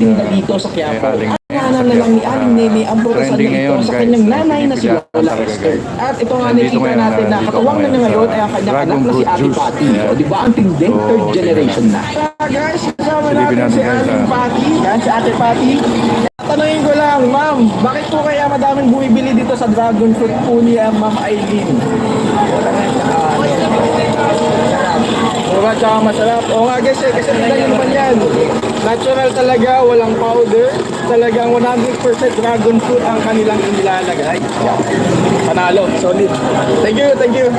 tinda dito sa Quiapo. At na lang ni Aling Nene ang protestan na ito sa kanyang nanay na si Lola Esther. At ito nga nakita natin na katuwang na niya ngayon ay ang kanyang anak na si Ate Patty. O di ba ang tindi? Third generation na. Guys, kasama natin si Aling Patty. Yan si Ate Patty. Tanungin ko lang, ma'am, bakit po kaya madaming bumibili dito sa dragon fruit po niya, Ma'am Aileen? Mura tsaka masarap. O nga guys kasi talaga naman yan. Natural talaga, walang powder. Talagang 100% dragon fruit ang kanilang inilalagay. Panalo, solid. Thank you, thank you.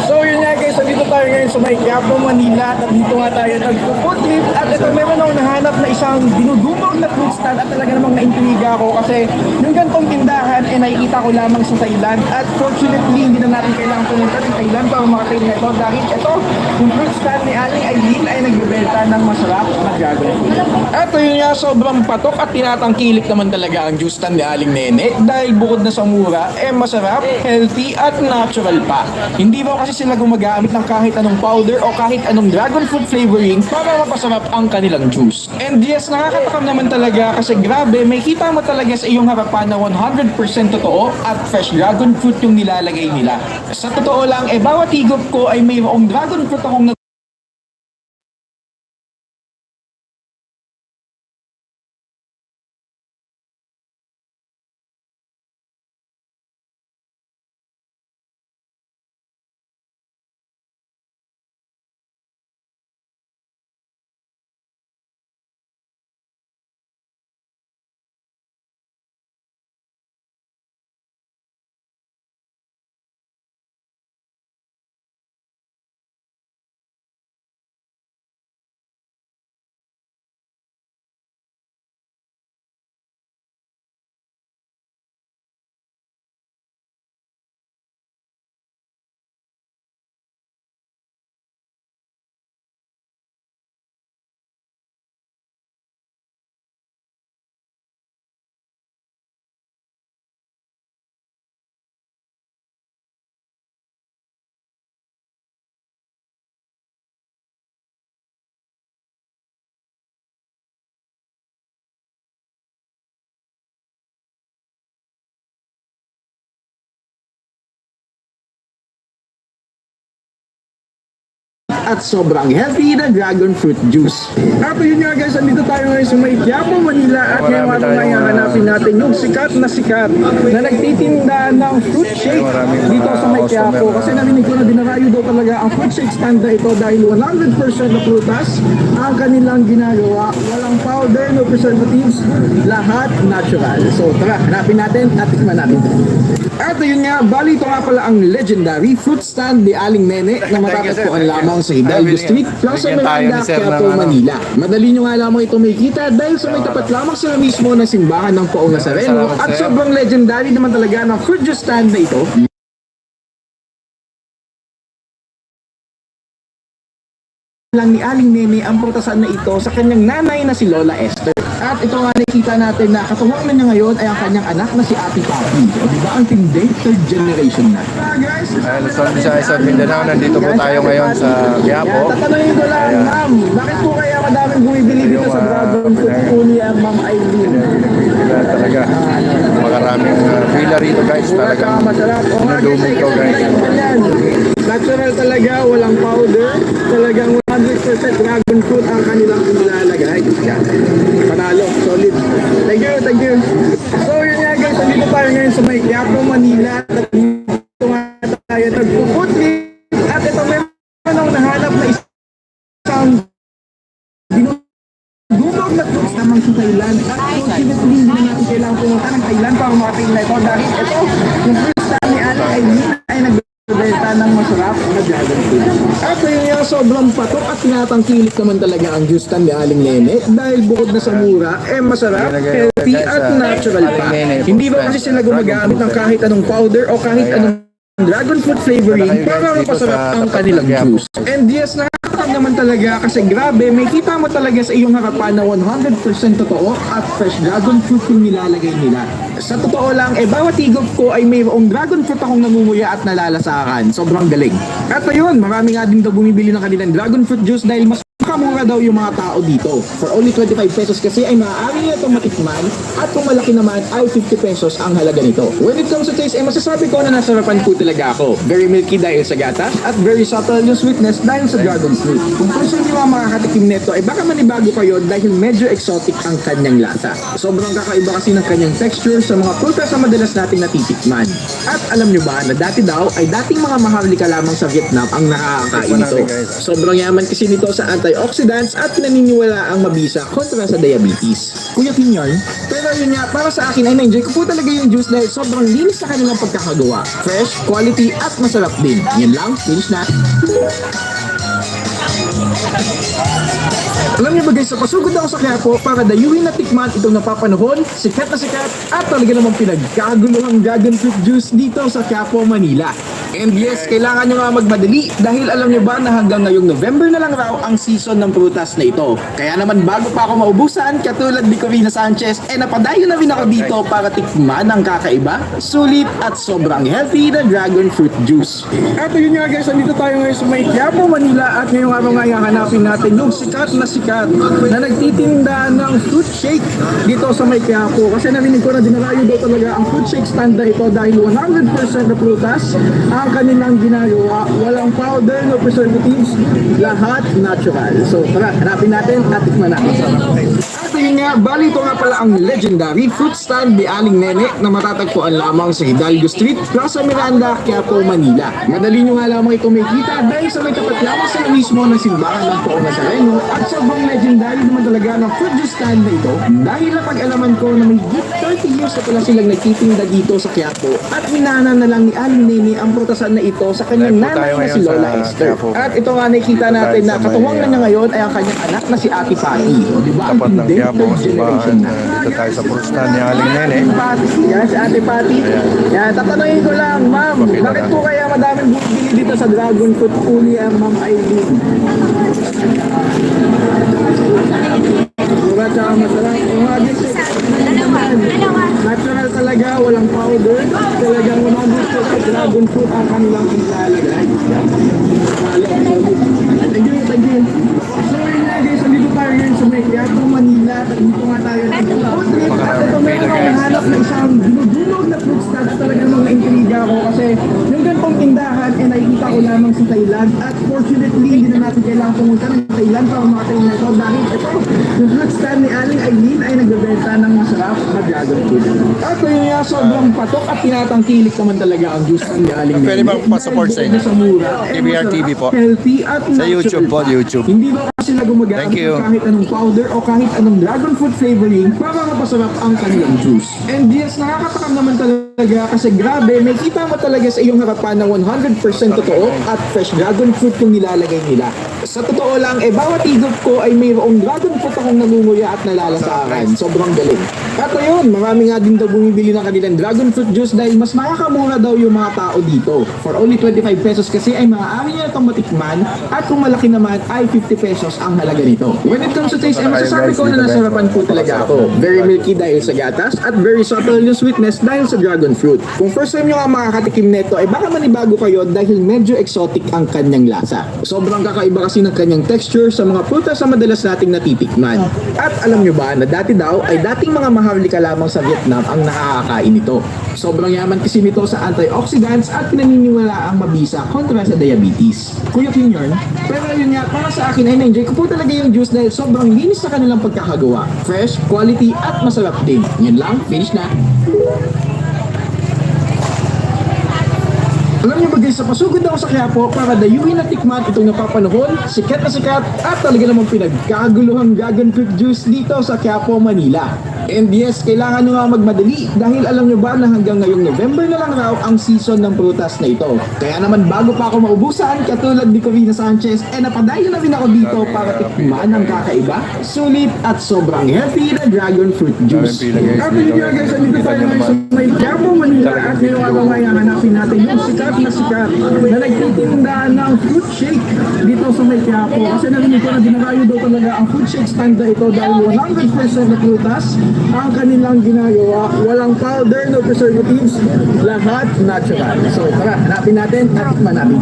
So yun nga guys, dito tayo ngayon sa may Quiapo, Manila. At dito nga tayo nagpo-food trip. At ito meron akong nahanap na isang dinudumog na fruit stand. At talaga namang naintriga ako kasi yung gantong tindahan nakikita ko lamang sa Thailand. At fortunately, hindi na natin kailangan pumunta ng Thailand para makakain na ito. Dahil ito, yung fruit stand ni Aling Aileen ay nagbebenta ng masarap na dragon fruit. At yun nga, sobrang patok at tinatangkilik naman talaga ang juice stand ni Aling Nene. Dahil bukod na sa mura, masarap, healthy at natural pa. Hindi ba kasi sila gumagamit ng kahit anong powder o kahit anong dragon fruit flavoring para mapasarap ang kanilang juice. And yes, nakakatakam naman talaga kasi grabe, may kita mo talaga sa iyong harapan na 100% totoo at fresh dragon fruit yung nilalagay nila. Sa totoo lang, bawat higop ko ay mayroong dragon fruit akong at sobrang healthy na dragon fruit juice. At yun nga guys, andito tayo ngayon sa may Quiapo, Manila at ngayon ating hanapin natin yung sikat na nagtitinda ng fruit shake dito sa may Quiapo. Kasi narinig ko na dinarayo daw talaga ang fruit shake stand na ito dahil 100% na prutas ang kanilang ginagawa. Walang powder, no preservatives, lahat natural. So tara, hanapin natin at tikman natin. At yun nga, bali ito nga pala ang legendary fruit stand ni Aling Nene na matatagpuan lamang sa Hidalgo Street, Plaza Miranda, Quiapo, Manila. Madali nyo nga lamang ito makikita dahil sa may tapat lamang sila mismo ng simbahan ng Poong Nazareno at sobrang legendary naman talaga ng fruit juice stand na ito. Lang ni Aling Nene ang prutasan na ito sa kanyang nanay na si Lola Esther. At ito nga nakita natin na katuwang na niya ngayon ay ang kanyang anak na si Ate Patty. O diba ang tindi? Third generation na. Guys, Luzon, Visayas at Mindanao, nandito po tayo ngayon sa Quiapo. Tatanungin ko lang, ma'am, bakit po kaya madaming bumibili dito sa dragon fruit po niya, Ma'am Aileen? Talaga, makaraming pila rito guys. Talagang Masarap. O nga nadumog to guys. Natural talaga, walang powder. Talagang 100% dragon fruit ang kanilang inilalagay. Panalo, solid. Thank you, thank you. So yun nga guys, dito tayo ngayon sa may Quiapo, Manila. At dito nga tayo nagpo-food trip. At ito meron akong nahanap na isang dinudumog na fruits namang sa Thailand. At fortunately, hindi na natin kailangan pumunta ng Thailand para makatingin na ito. Dahil ito, yung fruits na ni Aling Aileen ay nagbebenta ng masarap na dragon fruit. At yun nga, sobrang patok at tinatangkilik naman talaga ang juice stand ni Aling Nene dahil bukod na sa mura, masarap, healthy at natural pa. Hindi ba kasi sila gumagamit ng kahit anong powder o kahit anong dragon fruit flavoring para mapasarap ang kanilang juice. And yes, nakakatakam naman talaga kasi grabe, may kita mo talaga sa iyong harapan na 100% totoo at fresh dragon fruit yung nilalagay nila. Sa totoo lang, bawat higop ko ay mayroong dragon fruit akong namumuya at nalalasakan. Sobrang galing. At ayun, marami nga din daw bumibili ng kanilang dragon fruit juice dahil mas Makamura daw yung mga tao dito. For only 25 pesos kasi ay maaari nyo itong matikman at kung malaki naman ay 50 pesos ang halaga nito. When it comes to taste, ay masasabi ko na nasarapan po talaga ako. Very milky dahil sa gatas at very subtle yung sweetness dahil sa dragon fruit. Kung first time nyo makakatikim nito ay baka manibago kayo dahil medyo exotic ang kanyang lasa. Sobrang kakaiba kasi ng kanyang texture sa mga prutas na madalas nating natitikman. At alam nyo ba na dati daw ay dating mga maharlika lamang sa Vietnam ang nakakakain nito. Sobrang yaman kasi nito sa antioxidants at pinaniniwala ang mabisa kontra sa diabetes. Kuya Kim yun, pero yun nga, para sa akin ay na-enjoy ko po talaga yung juice dahil sobrang linis sa kanilang pagkakagawa. Fresh, quality at masarap din. Yan lang, finish na. Alam niyo ba guys, pasugod ako sa Quiapo para dayuhin na tikman itong napapanahon, sikat na sikat at talaga namang pinagkaguluhang dragon fruit juice dito sa Quiapo, Manila. And yes, kailangan nyo nga magmadali dahil alam nyo ba na hanggang ngayong November na lang raw ang season ng prutas na ito. Kaya naman bago pa ako maubusan, katulad ni Corina Sanchez, napadayo na rin ako dito para tikman ang kakaiba, sulit at sobrang healthy na dragon fruit juice. At yun nga guys, andito tayo ngayon sa may Quiapo, Manila at ngayong araw nga hanapin natin yung sikat na nagtitinda ng fruit shake dito sa may Quiapo. Kasi narinig ko na dinarayo daw talaga ang fruit shake stand na ito dahil 100% na prutas ang kanilang ginagawa. Walang powder, no preservatives, lahat natural. So tara, hanapin natin at tikman natin. At yun nga, bali ito nga pala ang legendary fruit stand ni Aling Nene na matatagpuan lamang sa Hidalgo Street, Plaza Miranda, Quiapo, Manila. Madali nyo nga lamang ito makikita dahil sa may tapat lamang sa mismo ng simbahan ng Poong Nazareno at sobrang legendary naman talaga ng fruit juice stand na ito dahil napag-alaman ko na may 30 years na pala silang nagtitinda dito sa Quiapo at minana na lang ni Aling Nene ang prutasan na ito sa kanyang nanay na si Lola Esther. At ito nga nakikita natin na katuwang na niya ngayon ay ang kanyang anak na si Ate Patty. Diba? Tapat ng Quiapo, simbahan. Dito tayo sa fruit stand ni Aling Nene. Yan si Ate Patty. Yan, tatanungin ko lang, ma'am, bakit po kaya madaming bumibili dito sa dragon fruit uli ang Ma'am Aileen? Diba, tsaka masarap. Natural talaga, walang powder. Talagang 100% dragon fruit ang kanilang ilalagay. Thank you, thank you. So yun nga guys, andito tayo ngayon sa may Quiapo, Manila. Dito nga tayo sa food trip. At ito meron akong nahanap na isang dinudulog na fruit stand. Talagang mga intriga ako kasi yung ganitong tindahan nakikita ko lamang sa Thailand. At fortunately, hindi na natin kailangan pumunta ng Thailand para makatayin na ito. Dahil ito, yung fruit stand ni Aling Aileen ay nagbebenta ng masarap na dragon fruit. At yun nga, sobrang patok at tinatangkilik naman talaga ang juice ni Aling Aileen. Pwede bang pa-support sa inyo? Sa mura, TBR TV po. healthy at Sa YouTube po, YouTube. hindi ba sila gumagamit Thank you. ng kahit anong powder o kahit anong dragon fruit flavoring para mapasarap ang kanilang juice. And yes, nakakatakam naman talaga kasi grabe, may kita mo talaga sa iyong harapan na 100% totoo at fresh dragon fruit yung nilalagay nila. Sa totoo lang, bawat igop ko ay mayroong dragon fruit akong nangunguya at nalalasahan. Sobrang galing. At ayun, marami nga din daw bumibili ng kanilang dragon fruit juice dahil mas makakamura daw yung mga tao dito. For only 25 pesos kasi ay maaari nyo itong matikman at kung malaki naman ay 50 pesos ang halaga nito. When it comes to taste, masasabi ko na nasarapan po talaga ako. Very milky dahil sa gatas at very subtle yung sweetness dahil sa dragon fruit. Kung first time nyo nga makakatikim nito ay baka manibago kayo dahil medyo exotic ang kanyang lasa. Sobrang kakaiba kasi ng kanyang texture sa mga prutas na madalas nating natitikman. At alam nyo ba na dati daw ay dating mga maharlika lamang sa Vietnam ang nakakakain nito. Sobrang yaman kasi nito sa antioxidants at pinaniniwala ang mabisa kontra sa diabetes. Kuya Kim yun, pero yun nga, para sa akin ay na-enjoy ko po talaga yung juice dahil sobrang linis sa kanilang pagkakagawa. Fresh, quality at masarap din. Yan lang, finish na. Alam niyo ba guys, sa pasugod ako sa Quiapo para dayuhin na tikman itong napapanahon, sikat na sikat at talaga namang pinagkaguluhang dragon fruit juice dito sa Quiapo, Manila. And yes, kailangan nyo nga magmadali dahil alam nyo ba na hanggang ngayong November na lang raw ang season ng prutas na ito. Kaya naman bago pa ako maubusan, katulad ni Corina Sanchez, napadayo na rin ako dito para tikman ang kakaiba, sulit at sobrang healthy na dragon fruit juice. At yun nga guys, andito tayo ngayon sa may Quiapo, Manila at ngayong araw nga hanapin natin yung sikat sikat na sikat na nagtitinda ng fruit shake dito sa may Quiapo. Kasi narinig ko na dinarayo daw talaga ang fruit shake stand na ito dahil 100% na prutas ang kanilang ginagawa. Walang powder, no preservatives, lahat natural. So tara, hanapin natin at manapin.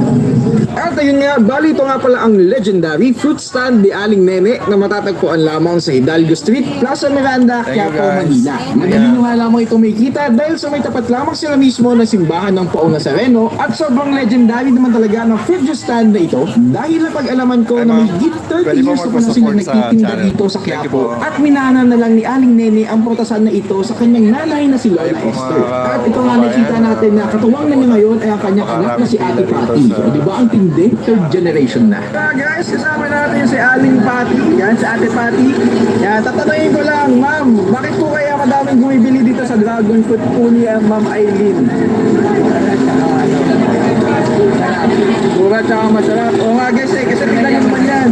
At ayun nga, bali ito nga pala ang legendary fruit stand ni Aling Nene na matatagpuan lamang sa Hidalgo Street, Plaza Miranda, Quiapo, Manila. Madali nyo nga lamang ito may kita dahil sa may tapat lamang sila mismo na simbahan ng Poong Nazareno at sobrang legendary naman talaga ng fruit juice stand na ito dahil napag-alaman ko na may higit 30 years na pala sila nagtitinda dito sa Quiapo at minana na lang ni Aling Nene ang prutasan na ito sa kanyang nanay na si Lola Esther. At ito nga nakita natin na katuwang na niya ngayon ay ang kanyang anak na si Ate Patty. O diba ang tindi? Third generation na. Guys, kasama natin si Aling Patty. Yan, si Ate Patty. Yan, tatanungin ko lang, ma'am, bakit po kaya madaming bumibili dito sa Dragon Fruit po niya, Ma'am Aileen? Mura tsaka masarap. O nga guys kasi tignan nyo naman yan.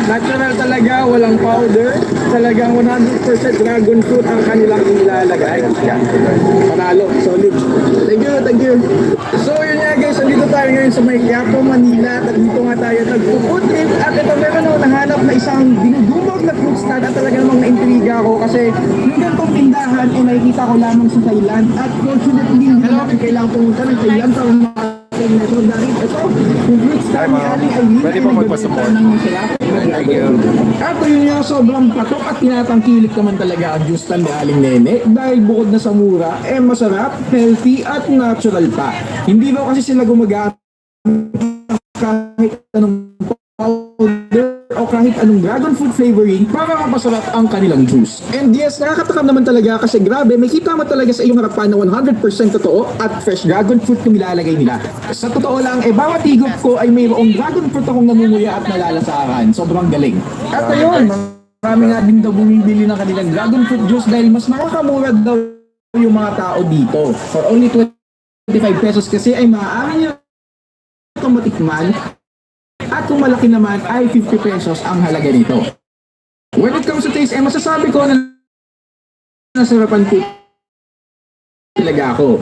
Natural talaga, walang powder. Talagang 100% dragon fruit ang kanilang inilalagay. Yan. Panalo, solid. Thank you, thank you. So yun nga guys, andito tayo ngayon sa may Quiapo, Manila. At dito nga tayo nagpo-food trip. At ito meron ako nahanap na isang dinudumog na fruit stand at talaga namang na-intriga ako kasi yung ganitong tindahan ay nakikita ko lamang sa Thailand. At fortunately, hindi namin kailangan pumunta ng Thailand para so dahil ito, yung fruit stand ni Aling Aileen Pwede pa magpasupport. Thank you. At yun nga, sobrang patok at tinatangkilik naman talaga ang juice stand ni Aling Nene dahil bukod na sa mura, masarap, healthy at natural pa. Hindi ba kasi sila gumagamit kahit anong powder o kahit anong dragon fruit flavoring para mapasarap ang kanilang juice. And yes, nakakatakam naman talaga kasi grabe, may kita mo talaga sa iyong harapan na 100% totoo at fresh dragon fruit yung nilalagay nila. Sa totoo lang, bawat higop ko ay mayroong dragon fruit akong namumuya at nalalasahan. Sobrang galing. At ayun, marami nga din daw bumibili ng kanilang dragon fruit juice dahil mas nakakamura daw yung mga tao dito. For only 25 pesos kasi ay maaari nyo itong matikman. At kung malaki naman ay 50 pesos ang halaga nito. When it comes to taste, masasabi ko na nasarapan ko talaga ako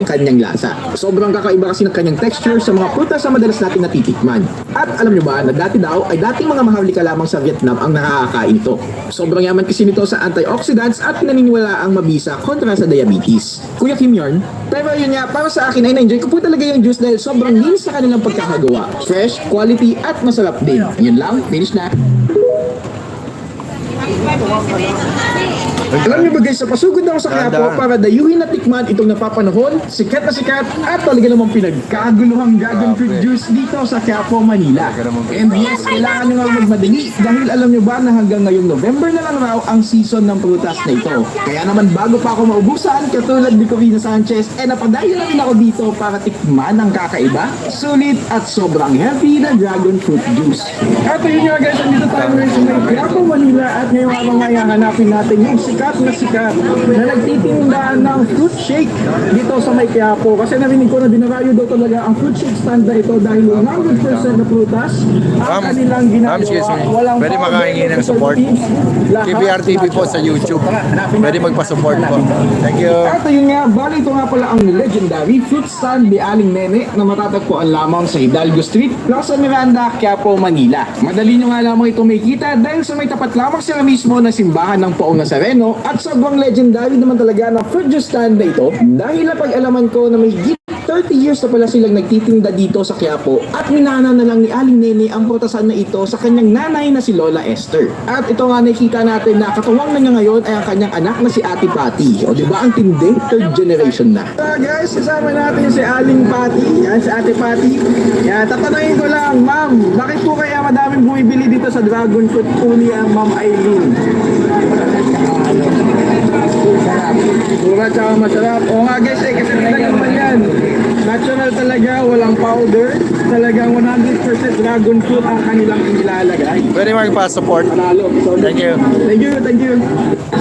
ang kanyang lasa. Sobrang kakaiba kasi ng kanyang texture sa mga prutas na madalas natin natitikman. At alam nyo ba na dati daw ay dating mga maharlika lamang sa Vietnam ang nakakakain ito. Sobrang yaman kasi nito sa antioxidants at naniniwala ang mabisa kontra sa diabetes. Kuya Kim Yorn, pero yun nga, para sa akin ay na-enjoy ko po talaga yung juice dahil sobrang linis sa kanilang pagkakagawa. Fresh, quality at masarap din. Yun lang, finish na. Alam niyo ba guys, sa pasugod ako sa Quiapo para dayuhin at tikman itong napapanahon, sikat na sikat at talaga namang pinagkaguluhang dragon fruit juice dito sa Quiapo, Manila. And yes, kailangan nyo nga magmadali dahil alam nyo ba na hanggang ngayong November na lang raw ang season ng prutas na ito. Kaya naman bago pa ako maubusan, katulad ni Corina Sanchez, napadayo na rin ako dito para tikman ang kakaiba, sulit at sobrang healthy na dragon fruit juice. At yun nga guys, andito tayo ngayon sa may Quiapo, Manila at ngayong araw nga hanapin natin yung sikat na sikat na nagtitinda ng fruit shake dito sa may Quiapo. Kasi narinig ko na dinarayo daw talaga ang fruit shake stand na ito dahil 100% na prutas ang kanilang ginagawa. Walang pwede makahingi ng support. KBR TV po sa YouTube. Pwede magpa-support po. Thank you. At yun nga, bali ito nga pala ang legendary fruit stand ni Aling Nene na matatagpuan lamang sa Hidalgo Street, Plaza Miranda, Quiapo, Manila. Madali nyo nga lamang ito may kita dahil sa may tapat lamang sila mismo na simbahan ng Poong Nazareno at sobrang legendary naman talaga ng fruit juice stand na ito dahil napag-alaman ko na may 30 years na pala silang nagtitinda dito sa Quiapo at minana na lang ni Aling Nene ang prutasan na ito sa kanyang nanay na si Lola Esther. At ito nga nakikita natin na katuwang na niya ngayon ay ang kanyang anak na si Ate Patty. O diba ang tindi? Third generation na. So guys, kasama natin si Aling Patty. Yan, si Ate Patty. Yan, tatanungin ko lang, ma'am, bakit po kaya madaming bumibili dito sa Dragon Fruit po niya, Ma'am Aileen? Mura tsaka masarap. O nga guys kasi talaga naman yan. Natural talaga, walang powder. Talagang 100% dragon fruit ang kanilang inilalagay. Pwede magpa-support. Panalo. Thank you. Thank you, thank you.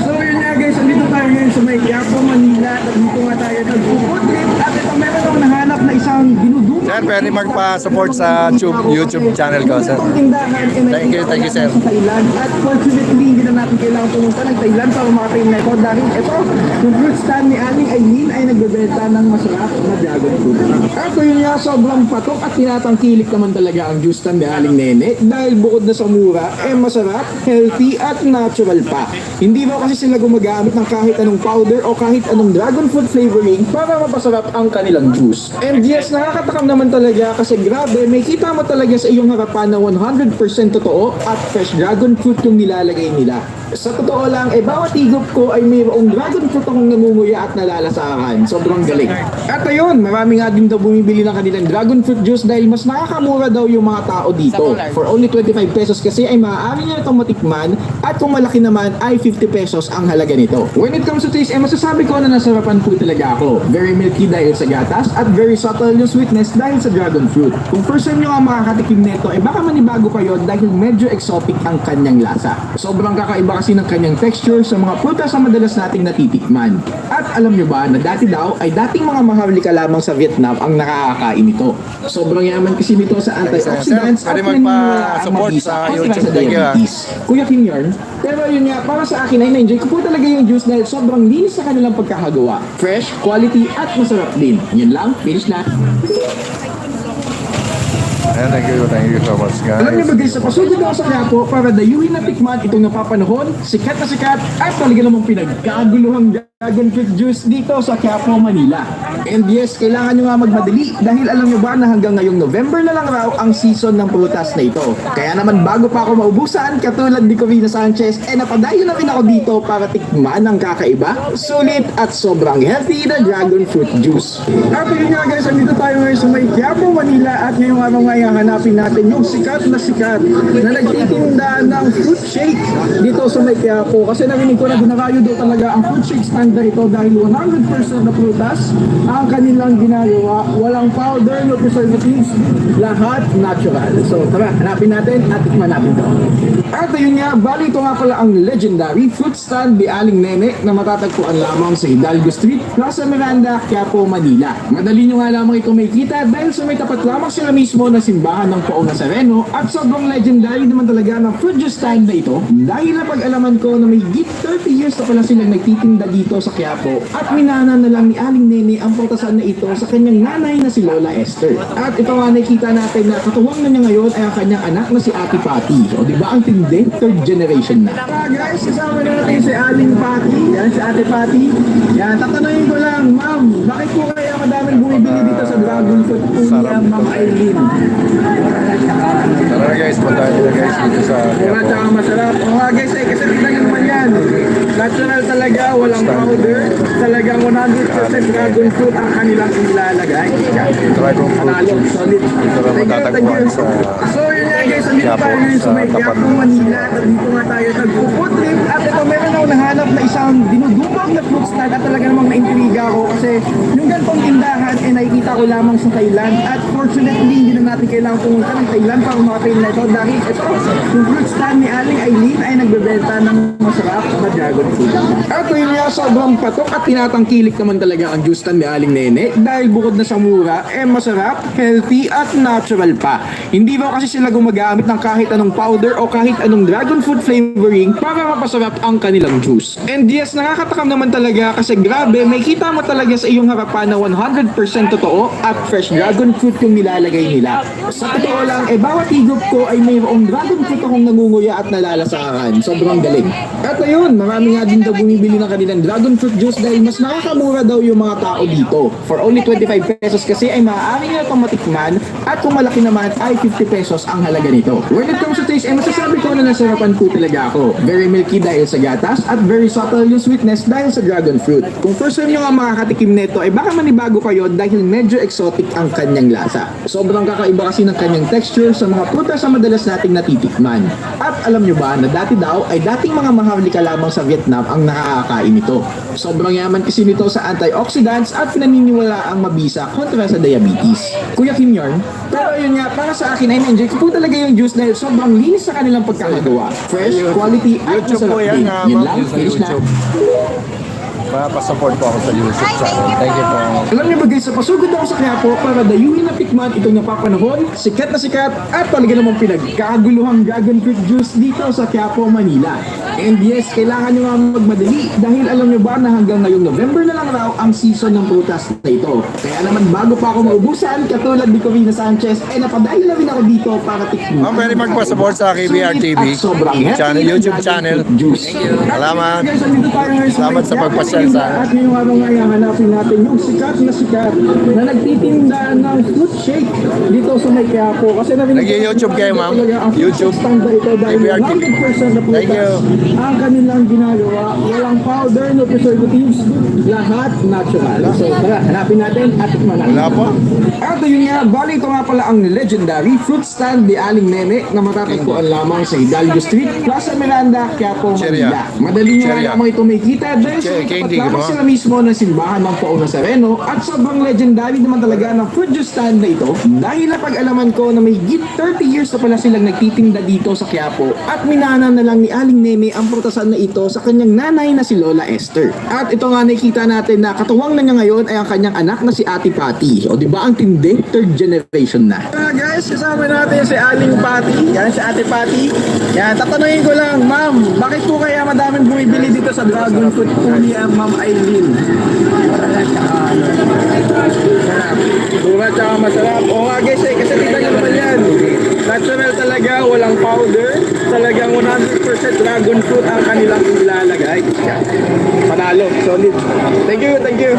So yun nga guys, andito tayo ngayon sa may Quiapo, Manila. At dito nga tayo nag-food trip. At ito meron akong nahanap na isang dinudumog Sir, pwede magpa-support sa YouTube channel ko, sir. Thank you, sir. Sa Thailand. At fortunately, hindi na natin kailangan pumunta ng Thailand para makatayin na ito dahil ito, yung fruit stand ni Aling Aileen ay nagbebenta ng masarap na dragon fruit. At yun nga, sobrang patok at tinatangkilik naman talaga ang juice stand ni Aling Nene dahil bukod na sa mura, masarap, healthy at natural pa. Hindi ba kasi sila gumagamit ng kahit anong powder o kahit anong dragon fruit flavoring para mapasarap ang kanilang juice. And yes, nakakatakam naman talaga kasi grabe, may kita mo talaga sa iyong harapan na 100% totoo at fresh dragon fruit yung nilalagay nila. Sa totoo lang, bawat higop ko ay mayroong dragon fruit akong nangunguya at nalalasahan. Sobrang galing. At ayun, marami nga din daw bumibili ng kanilang dragon fruit juice dahil mas nakakamura daw yung mga tao dito. For only 25 pesos kasi ay maaari nyo itong matikman at kung malaki naman ay 50 pesos ang halaga nito. When it comes to taste, masasabi ko na nasarapan po talaga ako. Very milky dahil sa gatas at very subtle yung sweetness dahil sa dragon fruit. Kung first time nyo nga makakatikim nito, baka manibago kayo dahil medyo exotic ang kanyang lasa. Sobrang kakaiba kasi ng kanyang texture sa mga prutas na madalas nating natitikman. At alam nyo ba na dati daw ay dating mga maharlika lamang sa Vietnam ang nakakakain ito. Sobrang yaman kasi nito sa antioxidants at magpa-support sa YouTube. Thank you. Kuya Kim yarn. Pero yun nga, para sa akin ay na-enjoy ko po talaga yung juice dahil sobrang linis sa kanilang pagkakagawa. Fresh, quality at masarap din. Yun lang, finish na. Thank you so much, guys. Alam niyo ba guys, napasugod ako sa Quiapo para dayuhin na tikman itong napapanahon, sikat na sikat at talaga namang pinagkaguluhang dragon fruit juice dito sa Quiapo, Manila. And yes, kailangan nyo nga magmadali dahil alam nyo ba na hanggang ngayong November na lang raw ang season ng prutas na ito. Kaya naman bago pa ako maubusan, katulad ni Corina Sanchez, napadayo na rin ako dito para tikman ang kakaiba, sulit at sobrang healthy na dragon fruit juice. At yun nga guys, andito tayo ngayon sa may Quiapo, Manila at ngayong araw nga hanapin natin yung sikat na nagtitinda ng fruit shake dito sa may Quiapo. Kasi narinig ko na dinarayo doon talaga ang fruit shake stand na ito dahil 100% na prutas ang kanilang ginagawa. Walang powder, no preservatives, lahat natural. So tara, hanapin natin at tikman natin ito. At ayun nga, bali ito nga pala ang legendary fruit stand ni Aling Nene na matatagpuan lamang sa Hidalgo Street, Plaza Miranda, Quiapo, Manila. Madali nyo nga lamang ito makikita dahil sa may tapat lamang sila mismo na simbahan ng Poong Nazareno at sobrang legendary naman talaga ng fruit juice stand na ito dahil napag-alaman ko na may git 30 years na pala silang nagtitinda dito sa Quiapo at minana na lang ni Aling Nene ang prutasan na ito sa kanyang nanay na si Lola Esther. At ito nga nakikita natin na katuwang na niya ngayon ay ang kanyang anak na si Ate Patty. O diba ang tindi? Third generation na. Guys, kasama na natin si Aling Patty. Yan, si Ate Patty. Yan, tatanungin ko lang, ma'am, bakit po kaya madaming bumibili dito sa dragon fruit po niya, Ma'am Aileen? Tara guys, punta nyo na guys dito sa Mura tsaka masarap. O nga guys, kasi tignan nyo naman yan. Natural talaga, walang powder. Talagang 100% dragon fruit ang kanilang inilalagay. Dragon fruit Panalo, juice. solid. Ito na matatagpuan sa So yun nga guys, andito tayo ngayon sa may Quiapo, Manila. At dito nga tayo nagpo-food trip. At ito meron ako nahanap na isang dinudumog na fruit stand at talaga namang naintriga ako kasi yung ganitong tindahan nakikita ko lamang sa Thailand. At fortunately, hindi na natin kailangan pumunta ng Thailand para makatayin na ito dahil ito, yung fruit stand ni Aling Aileen ay nagbebenta ng masarap na dragon fruit. At yun nga, sobrang patok at tinatangkilik naman talaga ang juice stand ni Aling Nene dahil bukod na sa mura, masarap, healthy at natural pa. Hindi ba kasi sila gumagamit ng kahit anong powder o kahit anong dragon fruit flavoring para mapasarap ang kanilang juice. And yes, nakakatakam naman talaga kasi grabe, may kita mo talaga sa iyong harapan na 100% totoo at fresh dragon fruit yung nilalagay nila. Sa totoo lang, bawat higop ko ay mayroong dragon fruit akong nangunguya at nalalasahan. Sobrang galing. At ayun, marami nga din daw bumibili ng kanilang dragon fruit juice dahil mas nakakamura daw yung mga tao dito. For only 25 pesos kasi ay maaari nyo itong matikman at kung malaki naman ay 50 pesos ang halaga nito. When it comes to taste, masasabi ko na nasarapan po talaga ako. Very milky dahil sa gatas at very subtle yung sweetness dahil sa dragon fruit. Kung first time nyo nga makakatikim nito, baka manibago kayo dahil medyo exotic ang kanyang lasa. Sobrang kakaiba kasi ng kanyang texture sa mga prutas na madalas nating natitikman. At alam nyo ba na dati daw ay dating mga maharlika lamang sa Vietnam ang nakakakain nito. Sobrang yaman kasi nito sa antioxidants at pinaniniwala ang mabisa kontra sa diabetes. Kuya Kim yarn. Pero yun nga, para sa akin ay na-enjoy ko po talaga yung juice dahil sobrang linis sa kanilang pagkakagawa. Fresh, quality at YouTube po masarap yan, din. Yun ma'am. lang, Sa finish na. YouTube. Papasupport po ako sa YouTube channel. Thank you po. Alam niyo ba guys, sa pasugod ako sa Quiapo para dayuhin na tikman itong napapanahon, sikat na sikat at talaga namang pinagkaguluhang dragon fruit juice dito sa Quiapo, Manila. And yes, kailangan nyo nga magmadali dahil alam nyo ba na hanggang ngayong November na lang raw ang season ng prutas na ito. Kaya naman bago pa ako maubusan, katulad ni Corina Sanchez, napadahil na rin ako dito para tikman. Ma'am, pwede magpa-support sa KBR TV channel, YouTube channel. Salamat. Salamat sa pagpasyal sa akin. At ngayong araw nga hanapin natin yung sikat na nagtitinda ng fruit shake dito sa may Quiapo. Kasi Nag-YouTube kayo, ma'am? YouTube? KBR TV. Thank you. Ang kanilang ginagawa, walang powder, no preservatives, lahat natural. So tara, hanapin natin at tikman natin. Wala po. At yun nga, bali ito nga pala ang legendary fruit stand ni Aling Nene na matatagpuan lamang sa Hidalgo Street, Plaza Miranda, Quiapo, Manila. Madali nga lamang ito may kita dahil sa tapat lamang sila mismo ng simbahan ng Poong Nazareno at sobrang legendary naman talaga ng fruit juice stand na ito dahil napag-alaman ko na may 30 years na pala silang nagtitinda dito sa Quiapo at minanan na lang ni Aling Nene ang prutasan na ito sa kanyang nanay na si Lola Esther. At ito nga nakikita natin na katuwang na niya ngayon ay ang kanyang anak na si Ate Patty. O di ba ang tindi? Third generation na. Guys, kasama natin si Aling Patty. Yan si Ate Patty. Yan, tatanungin ko lang, ma'am, bakit po kaya madaming bumibili dito sa dragon fruit po ni Ma'am Aileen? Mura tsaka masarap. O nga guys, kasi tignan nyo naman yan. Natural talaga, walang powder. Talagang 100% dragon fruit ang kanilang ilalagay. Panalo, solid. Thank you, thank you.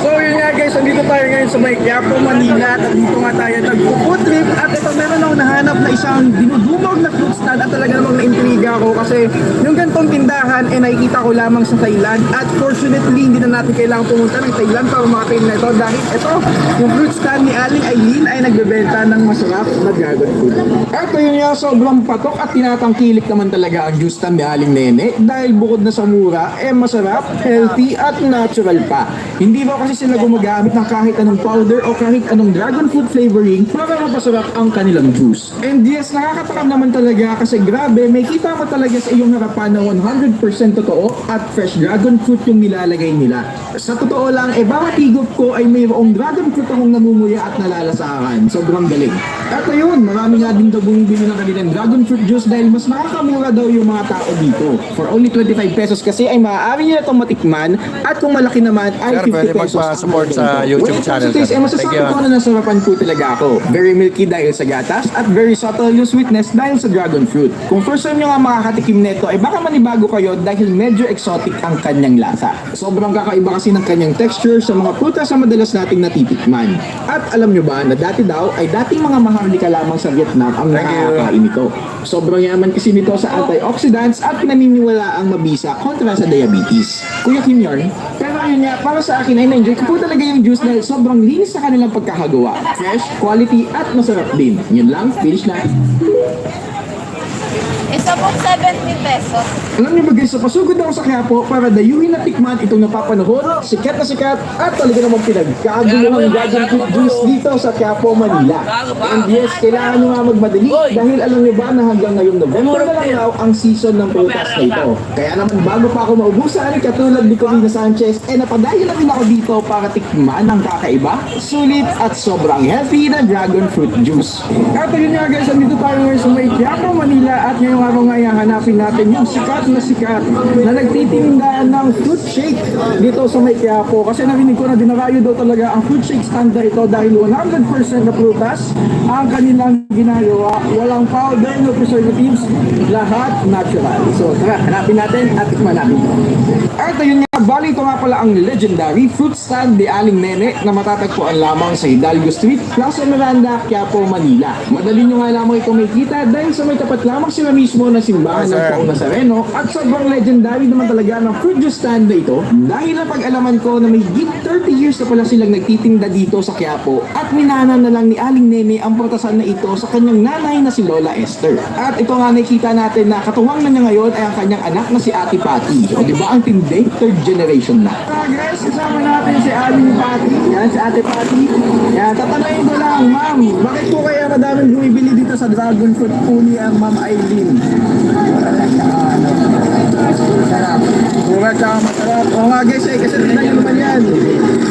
So yun nga guys, nandito tayo ngayon sa may Quiapo, Manila. At dito nga tayo nag-food trip. At ito meron akong nahanap na isang dinudumog na fruit stand. At talaga namang na-intriga ako kasi yung gantong tindahan nakikita ko lamang sa Thailand. At fortunately, hindi na natin kailangan pumunta ng Thailand para makakain na ito. Dahil ito, yung fruit stand ni Aling Aileen ay nagbebenta ng masarap na dragon fruit. At yun nga, sobrang patok at tinatangkilik naman talaga ang juice stand ni Aling Nene. Dahil bukod na sa mura, masarap, healthy at natural pa. Hindi ba kasi sila gumagamit ng kahit anong powder o kahit anong dragon fruit flavoring para mapasarap ang kanilang juice. And yes, nakakatakam naman talaga kasi grabe, may kita mo talaga sa iyong harapan na 100% totoo at fresh dragon fruit yung nilalagay nila. Sa totoo lang, bawat higop ko ay mayroong dragon fruit akong namumuya at nalalasahan. Sobrang galing. At ayun, marami nga din daw bumibili ng kanilang dragon fruit juice dahil mas makakamura daw yung mga tao dito. For only 25 pesos kasi ay maaari nila itong matikman at kung malaki naman ay Sir, 50 pwede pesos. magpa-support sa YouTube channel. Masasabi ko na nasarapan po talaga ako. Very milky dahil sa gatas at very subtle yung sweetness dahil sa dragon fruit. Kung first time nyo nga makakatikim neto ay baka manibago kayo dahil medyo exotic ang kanyang lasa. Sobrang kakaiba kasi ng kanyang texture sa mga prutas na madalas nating natitikman. At alam nyo ba na dati daw ay dating mga maharlika lamang sa Vietnam ang nakakain ito. Sobrang yaman kasi nito sa antioxidants at naniniwala ang mabisa kontra sa diabetes. Kuya Kim Yorn, pero yun nga, para sa akin ay na-enjoy ko po talaga yung juice dahil sobrang linis sa kanilang pagkakagawa. Fresh, quality at masarap din. Yun lang, finish na. Isa pong 70 pesos. Alam niyo ba guys, sa pasugod ako sa Quiapo para dayuhin na tikman itong napapanahon, sikat na sikat at talaga namang pinagkaguluhang dragon fruit juice dito sa Quiapo, Manila. And yes, kailangan nyo nga magmadali dahil alam niyo ba na hanggang ngayong November na lang raw ang season ng prutas na ito. Kaya naman bago pa ako maubusan, katulad ni Corina Sanchez, napadayo na rin ako dito para tikman ang kakaiba, sulit at sobrang healthy na dragon fruit juice. At yun nga guys, nandito tayo ngayon sa may Quiapo, Manila at ngayong araw nga hanapin natin yung sikat na nagtitinda ng fruit shake dito sa may Quiapo kasi narinig ko na dinarayo daw talaga ang fruit shake stand na ito dahil 100% na prutas ang kanilang ginagawa, walang powder, no preservatives, lahat natural. So tara, hanapin natin at tikman natin ito. At ayun nga, bali ito nga pala ang legendary fruit stand ni Aling Nene na matatagpuan lamang sa Hidalgo Street, Plaza Miranda, Quiapo, Manila. Madali nyo nga lamang ito makikita dahil sa may tapat lamang sila mismo na simbahan ng Poong Nazareno at sobrang legendary naman talaga ng fruit juice stand na ito dahil napag-alaman ko na may 30 years na pala silang nagtitinda dito sa Quiapo at minanan na lang ni Aling Nene ang prutasan na ito sa kanyang nanay na si Lola Esther. At ito nga nakikita natin na katuwang na niya ngayon ay ang kanyang anak na si Ate Patty. O diba ang tindi? Third generation na. Guys, kasama natin si Aling Patty. Yan si Ate Patty. Yan, tatanungin ko lang, ma'am, bakit po kaya madaming bumibili dito sa dragon fruit po ni ang Ma'am Aileen? Sarap. Mura tsaka masarap. Oo nga guys kasi tignan nyo naman yan.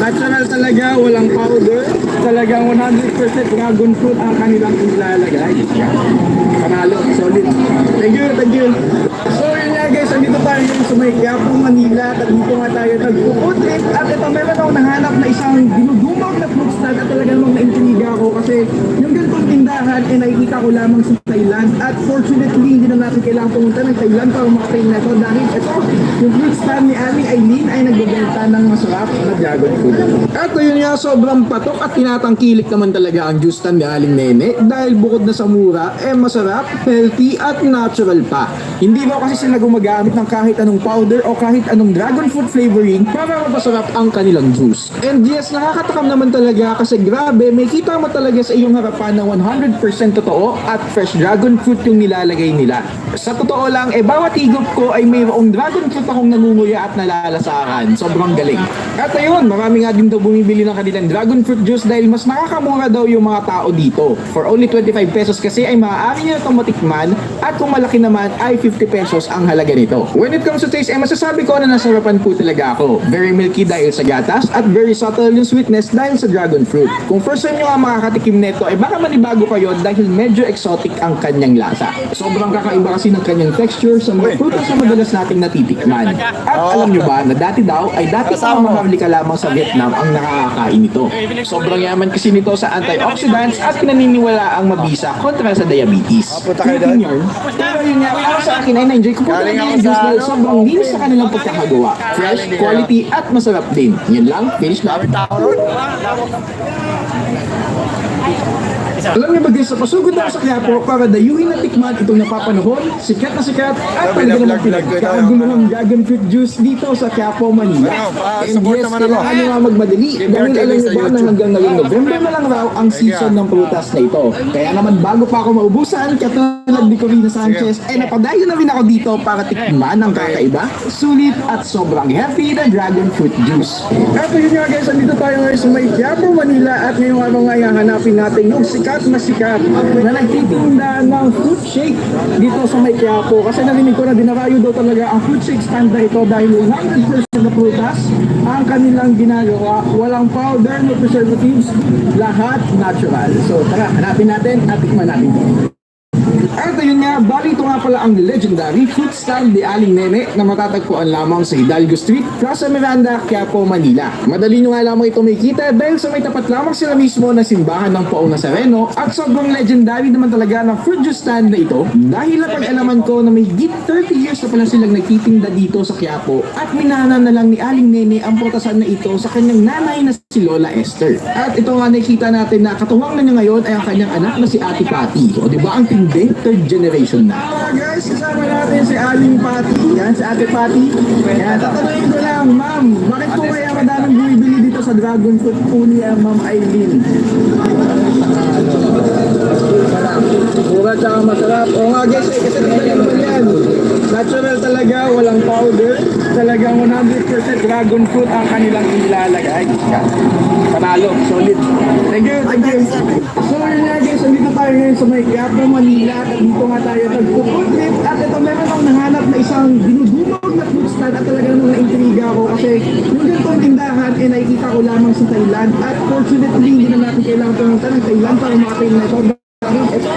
Natural talaga, walang powder. Talagang 100% dragon fruit ang kanilang inilalagay. Panalo, solid. Thank you, thank you. So yun nga guys, andito tayo ngayon sa may Quiapo, Manila. At dito nga tayo nag-food trip. At ito meron ako nahanap na isang dinudumog na fruit stand. At talaga namang na-intriga ako kasi yung ganitong tindahan ay nakikita ko lamang sa Thailand. At fortunately, hindi na natin kailangan pumunta ng Thailand para makatrain na ito. Dahil ito, yung fruit stand ni Aling Aileen ay nagbebenta ng masarap na dragon fruit. At yun nga, sobrang patok at tinatangkilik naman talaga ang juice stand ni Aling Nene. Dahil bukod na sa mura, masarap, healthy at natural pa. Hindi ba kasi sila gumagamit ng kahit anong powder o kahit anong dragon fruit flavoring para mapasarap ang kanilang juice. And yes, nakakatakam naman talaga kasi grabe, may kita mo talaga sa iyong harapan na 100% totoo at fresh dragon fruit yung nilalagay nila. Sa totoo lang, bawat higop ko ay mayroong dragon fruit akong nangunguya at nalalasahan. Sobrang galing. At ayun, marami nga din daw bumibili ng kanilang dragon fruit juice dahil mas nakakamura daw yung mga tao dito. For only 25 pesos kasi ay maaari nyo itong matikman at kung malaki naman ay 50 pesos ang halaga nito. When it comes to taste, masasabi ko na nasarapan po talaga ako. Very milky dahil sa gatas at very subtle yung sweetness dahil sa dragon fruit. Kung first time nyo nga makakatikim nito, baka manibago kayo dahil medyo exotic ang kanyang lasa. Sobrang kakaiba kasi ng kanyang texture sa mga prutas na madalas nating natitikman. At alam nyo ba na dati daw ay dati pa mga ka lamang sa Vietnam ang nakakakain nito. Sobrang yaman kasi nito sa antioxidants at pinaniniwala ang mabisa kontra sa diabetes. Creating yun, pero yun nga, para sa akin ay na-enjoy ko po talaga yung juice dahil sobrang linis sa kanilang pagkakagawa. Fresh, quality at masarap din. Yan lang, finish na. Alam niyo ba guys, pasugod ako sa Quiapo para dayuhin at tikman itong napapanahon, sikat at talaga namang pinagkakaguluhang dragon fruit juice dito sa Quiapo, Manila. And yes, kailangan nyo nga magmadali dahil alam niyo ba na hanggang ngayong November na lang raw ang season ng prutas na ito. Kaya naman bago pa ako maubusan, katulad ni Corina Sanchez, napadayo na rin ako dito para tikman ang kakaiba, sulit at sobrang healthy na dragon fruit juice. At yun nga guys, andito tayo ngayon sa may Quiapo, Manila at ngayong araw nga hanapin natin yung sikat na nagtitinda ng fruit shake dito sa may Quiapo kasi narinig ko na dinarayo daw talaga ang fruit shake stand na ito dahil 100% na prutas ang kanilang ginagawa, walang powder, no preservatives, lahat natural. So tara, hanapin natin at tikman natin ito. At ayun nga, bali ito nga pala ang legendary fruit stand ni Aling Nene na matatagpuan lamang sa Hidalgo Street, Plaza Miranda, Quiapo, Manila. Madali nyo nga lamang ito makikita dahil sa may tapat lamang sila mismo na simbahan ng Poong Nazareno at sobrang legendary naman talaga ng fruit juice stand na ito dahil napag-alaman ko na may higit 30 years na pala silang nagtitinda dito sa Quiapo at minana na lang ni Aling Nene ang prutasan na ito sa kanyang nanay na si Lola Esther. At ito nga nakikita natin na katuwang na niya ngayon ay ang kanyang anak na si Ate Patty. O diba ang tinding third generation na. Guys, kasama natin si Aling Patty. Yan, si Ate Patty. Yan, tatanungin ko lang, ma'am, bakit po kaya madaming bumibili dito sa dragon fruit po niya, Ma'am Aileen? Mura tsaka masarap. Oo nga guys, kasi tignan naman yan. Natural talaga, walang powder. Talagang 100% dragon fruit ang kanilang inilalagay. Panalo, solid. Thank you, thank you. So yun nga guys, andito tayo ngayon sa may Quiapo, Manila. At dito nga tayo nag-food trip. At ito meron akong nahanap na isang dinudumog na fruit stand. At talagang na-intriga ako kasi yung ganitong tindahan nakikita ko lamang sa Thailand. At fortunately, hindi na natin kailangan pumunta ng Thailand para makatrain na ito. Ito,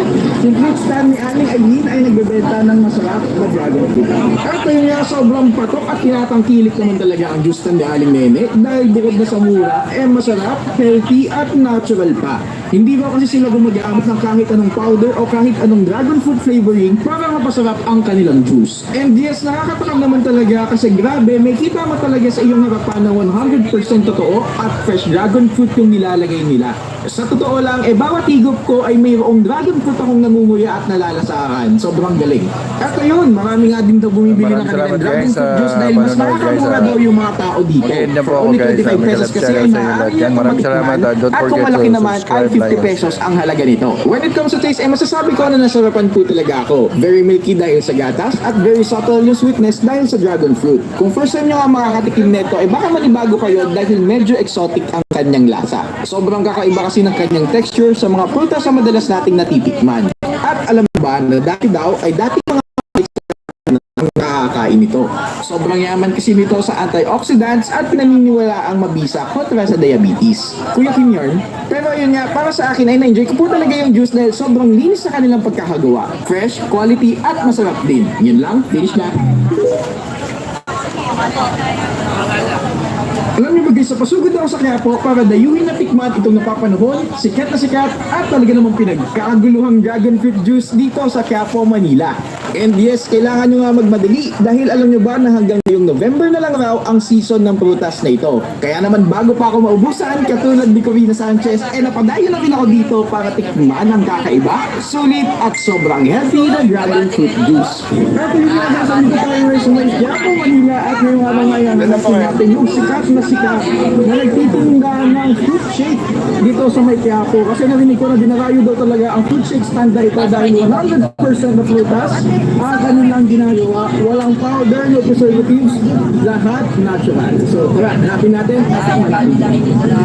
yung fruit stand ni Aling Aileen ay nagbebenta ng masarap na dragon fruit. At yun nga, sobrang patok at tinatangkilik naman talaga ang juice stand ni Aling Nene dahil bukod na sa mura, masarap, healthy at natural pa. Hindi ba kasi sila gumagamit ng kahit anong powder o kahit anong dragon fruit flavoring para mapasarap ang kanilang juice. And yes, nakakatakam naman talaga kasi grabe, may kita mo talaga sa iyong harapan na 100% totoo at fresh dragon fruit yung nilalagay nila. Sa totoo lang, bawat higop ko ay mayroong dragon fruit akong nangunguya at nalalasahan. Sobrang galing. At ayun, marami nga din daw bumibili ng kanilang dragon fruit juice dahil mas nakakamura daw yung mga tao dito. For only 25 pesos kasi ay maaari nyo matikman at kung malaki naman ay 50 pesos ang halaga nito. When it comes to taste, masasabi ko na nasarapan po talaga ako. Very milky dahil sa gatas at very subtle yung sweetness dahil sa dragon fruit. Kung first time nyo nga makakatikim nito, baka manibago kayo dahil medyo exotic ang kanyang lasa. Sobrang kakaiba kasi ng kanyang texture sa mga prutas na madalas nating natitikman. At alam mo ba na dati daw ay dati mga ang nakakain ito. Sobrang yaman kasi nito sa antioxidants at naniniwala ang mabisa kontra sa diabetes. Kuya Kim yarn, pero yun nga, para sa akin ay na-enjoy ko po talaga yung juice dahil sobrang linis sa kanilang pagkakagawa. Fresh, quality at masarap din. Yun lang, finish na. Alam niyo ba guys, sa pasugod ako sa Quiapo para dayuhin na tikman itong napapanahon, sikat na sikat at talaga namang pinagkaguluhang dragon fruit juice dito sa Quiapo, Manila. And yes, kailangan nyo nga magmadali dahil alam nyo ba na hanggang ngayong November na lang raw ang season ng prutas na ito. Kaya naman bago pa ako maubusan, katulad ni Corina Sanchez, napadayo na rin ako dito para tikman ang kakaiba, sulit at sobrang healthy na dragon fruit juice. At yung mga nasa dito tayo ngayon sa may Quiapo, Manila at ngayong araw ngayon, hanapin natin yung sikat na nagtitinda ng fruit shake dito sa may Quiapo. Kasi narinig ko na dinarayo daw talaga ang fruit shake stand na ito dahil 100% na prutas ang kanilang ginagawa. Walang powder, no preservatives, lahat natural. So tara, hanapin natin at malapit.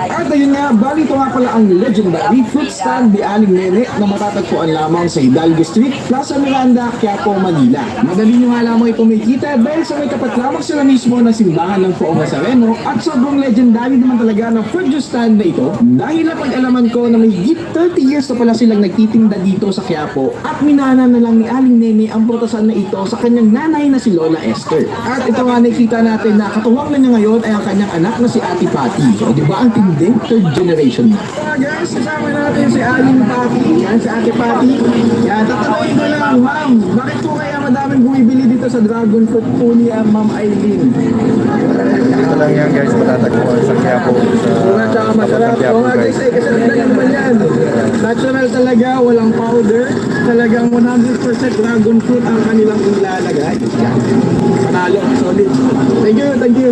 At ayun nga, bali ito nga pala ang legendary fruit stand ni Aling Nene na matatagpuan lamang sa Hidalgo Street, Plaza Miranda, Quiapo, Manila. Madali nyo nga lamang ito makikita dahil sa may tapat lamang sila mismo ng simbahan ng Poong Nazareno at sobrang legendary naman talaga ng fruit juice stand na ito dahil napag-alaman ko na may higit 30 years na pala silang nagtitinda dito sa Quiapo at minana na lang ni Aling Nene ang prutasan na ito sa kanyang nanay na si Lola Esther. At ito nga nakikita natin na katuwang na niya ngayon ay ang kanyang anak na si Ate Patty. So di ba ang tinding third generation na? Guys, kasama natin si Aling Patty. Yan si Ate Patty. Yan, tatanungin ko lang, ma'am, bakit po kaya madaming bumibili dito sa dragon fruit po ni Ma'am Aileen? Dito lang yan guys, matatagpuan sa Quiapo. Mura tsaka masarap. Oo nga guys, kasi nagdagan pa yan. Natural talaga, walang powder. Talagang 100% dragon fruit ang kanilang ilalagay. Yan. Panalo, solid. Thank you, thank you.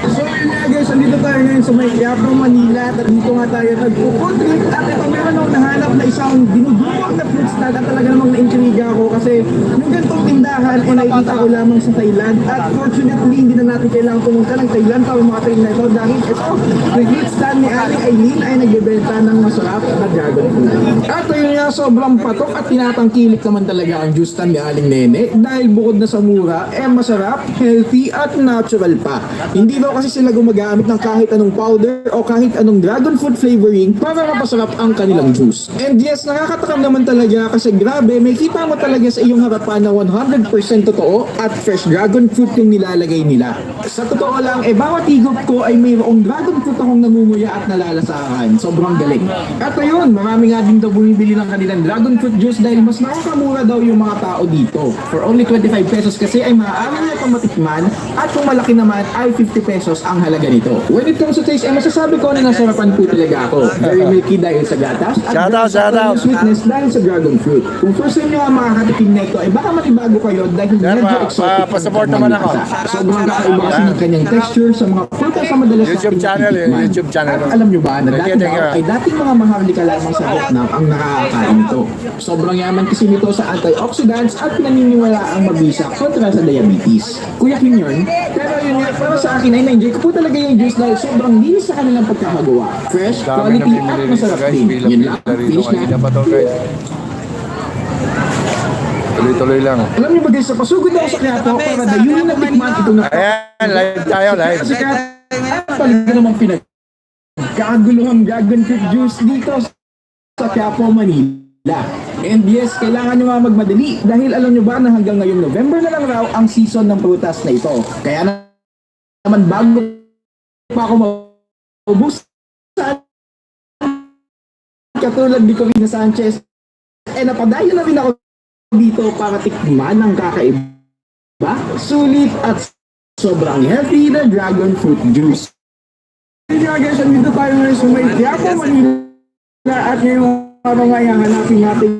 So yun nga guys, andito tayo ngayon sa may Quiapo, Manila. At dito nga tayo nagpo-food trip. At ito meron akong nahanap na isang dinudumog na fruit stand. At talaga namang na-intriga ako kasi yung ganitong tindahan ay nakikita ko lamang sa Thailand. At fortunately, hindi na natin kailangan pumunta ng Thailand para makatrain na ito. Dahil ito, yung fruit stand ni Aling Aileen ay nagbebenta ng masarap na dragon fruit. At ayun nga, sobrang patok at tinatangkilik naman talaga ang juice stand ni Aling Nene. Dahil bukod na sa mura, masarap, healthy at natural pa. Hindi daw kasi sila gumagamit ng kahit anong powder o kahit anong dragon fruit flavoring para mapasarap ang kanilang juice. And yes, nakakatakam naman talaga kasi grabe, may kita mo talaga sa iyong harapan na 100% totoo at fresh dragon fruit yung nilalagay nila. Sa totoo lang, bawat higop ko ay mayroong dragon fruit akong namumuya at nalalasahan. Sobrang galing. At ayun, marami nga din daw bumibili ng kanilang dragon fruit juice dahil mas nakakamura daw yung mga tao dito. For only 25 pesos kasi ay maaari na itong matikman at kung malaki naman ay 50 pesos ang halaga nito. When it comes to taste, masasabi ko na nasarapan po talaga ako. Very milky dahil sa gatas at Shout out. sweetness dahil sa dragon fruit. Kung first time nyo nga makakatikim na ito, baka matibago kayo dahil Sir, medyo exotic. pa-support naman ako. Sobrang kakaiba kasi ng kanyang texture sa mga prutas sa madalas YouTube nating channel, natitikman. YouTube channel. At alam nyo ba na Thank dati you, thank daw you. ay dating mga maharlika lamang sa Vietnam ang nakakakain nito. Sobrang yaman kasi nito sa antioxidants at naniniwala ang mabisa kontra sa diabetes. Kuya Kim yun, pero yun nga, para sa akin ay na-enjoy ko po talaga yung juice dahil sobrang linis sa kanilang pagkakagawa. Fresh, Dami na quality at pinili masarap guys, din. pila Yun lang, rito finish kanina na. pa to guys. Tuloy-tuloy lang. Alam niyo ba guys, sa pasugod ako sa Quiapo para dayuhin na tikman itong Ayan, live tayo, live. sikat at talaga namang pinagkaguluhang dragon fruit juice dito sa Quiapo, Manila. And yes, kailangan nyo nga magmadali dahil alam nyo ba na hanggang ngayong November na lang raw ang season ng prutas na ito. Kaya naman bago pa ako maubusan, katulad ni Corina Sanchez, napadayo na rin ako dito para tikman ang kakaiba, sulit at sobrang healthy na dragon fruit juice. Hindi nga guys, andito tayo ngayon sa may Quiapo, Manila at ngayong araw nga hanapin natin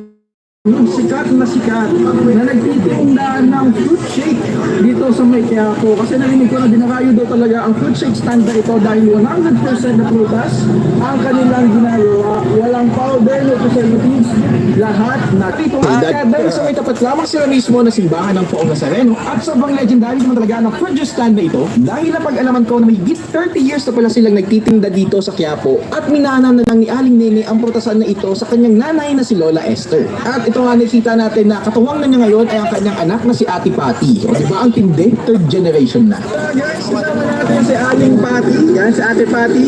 yung sikat na nagtitinda ng fruit shake dito sa may Quiapo kasi narinig ko na dinarayo daw talaga ang fruit shake stand na ito dahil 100% na prutas ang kanilang ginagawa. Walang powder, no preservatives, lahat na dito. Kaya dahil sa may tapat lamang sila mismo na simbahan ng Poong Nazareno at sobrang legendary naman talaga ng fruit juice stand na ito dahil napag-alaman ko na may 30 years na pala silang nagtitinda dito sa Quiapo at minahanan na lang ni Aling Nene ang prutasan na ito sa kanyang nanay na si Lola Esther. At ito nga nakita natin na katuwang na niya ngayon ay ang kanyang anak na si Ate Patty. O diba ang tindi? Third generation na. Guys, kasama natin si Aling Patty. Yan, si Ate Patty.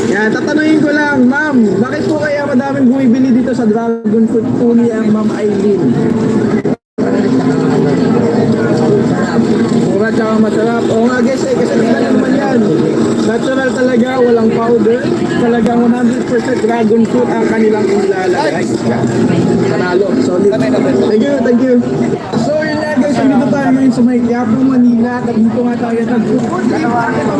Yan, tatanungin ko lang, ma'am, bakit po kaya madaming bumibili dito sa Dragon Fruit po ni ang Ma'am Aileen? Mura tsaka masarap. Oo nga guys, kasi tingnan naman yan. Natural talaga, walang powder. Talagang 100% dragon fruit ang kanilang inilalagay. Panalo, solid. Thank you. So yun nga guys, dito tayo ngayon sa may Quiapo, Manila. At dito nga tayo nag-food trip.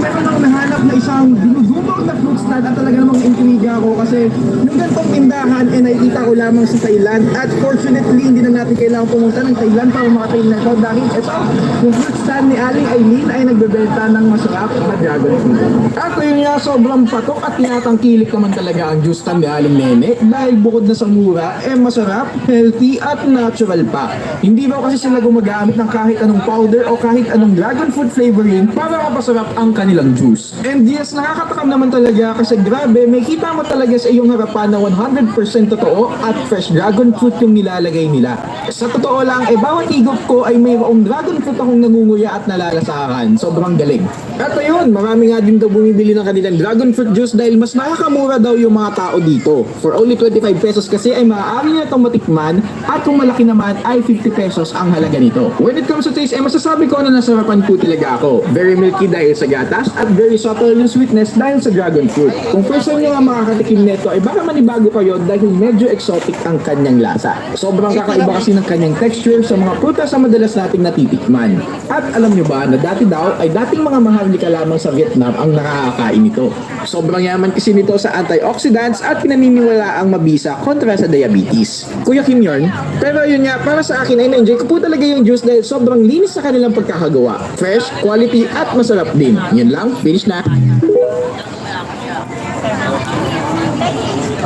Meron akong nahanap na isang dinugumog na fruit stand at talaga namang intriga ako kasi yung gantong tindahan ay nakikita ko lamang sa Thailand at fortunately hindi na natin kailangan pumunta ng Thailand para makatayin na ito dahil ito, yung fruit stand ni Aling Aileen ay nagbebenta ng masarap na dragon fruit. At yun nga, sobrang patok at tinatangkilik naman talaga ang juice stand ni Aling Nene dahil bukod na sa mura, masarap, healthy at natural pa. Hindi ba kasi sila gumagamit ng kahit anong powder o kahit anong dragon fruit flavoring para mapasarap ang kanilang juice. And yes, nakakatakam naman talaga kasi grabe, may kita mo talaga sa iyong harapan na 100% totoo at fresh dragon fruit yung nilalagay nila. Sa totoo lang, bawat igop ko ay mayroong dragon fruit akong nangunguya at nalalasahan. Sobrang galing. At ayun, marami nga din daw bumibili ng kanilang dragon fruit juice dahil mas nakakamura daw yung mga tao dito. For only 25 pesos kasi ay maaari na itong matikman at kung malaki naman ay 50 pesos ang halaga nito. When it comes to taste, masasabi ko na nasarapan po talaga ako. Very milky dahil sa gatas at very subtle yung sweetness dahil sa dragon fruit. Kung first time nyo nga makakatikim nito ay baka manibago kayo dahil medyo exotic ang kanyang lasa. Sobrang kakaiba kasi ng kanyang texture sa mga prutas na madalas nating natitikman. At alam nyo ba na dati daw ay dating mga maharlika lamang sa Vietnam ang nakakakain nito. Sobrang yaman kasi nito sa antioxidants at pinaniniwala ang mabisa kontra sa diabetes. Kuya Kim yun. Pero yun nga, para sa akin ay na-enjoy ko po talaga yung juice dahil sobrang linis sa kanilang pagkakagawa. Fresh, quality at masarap din. Yun lang, finish na.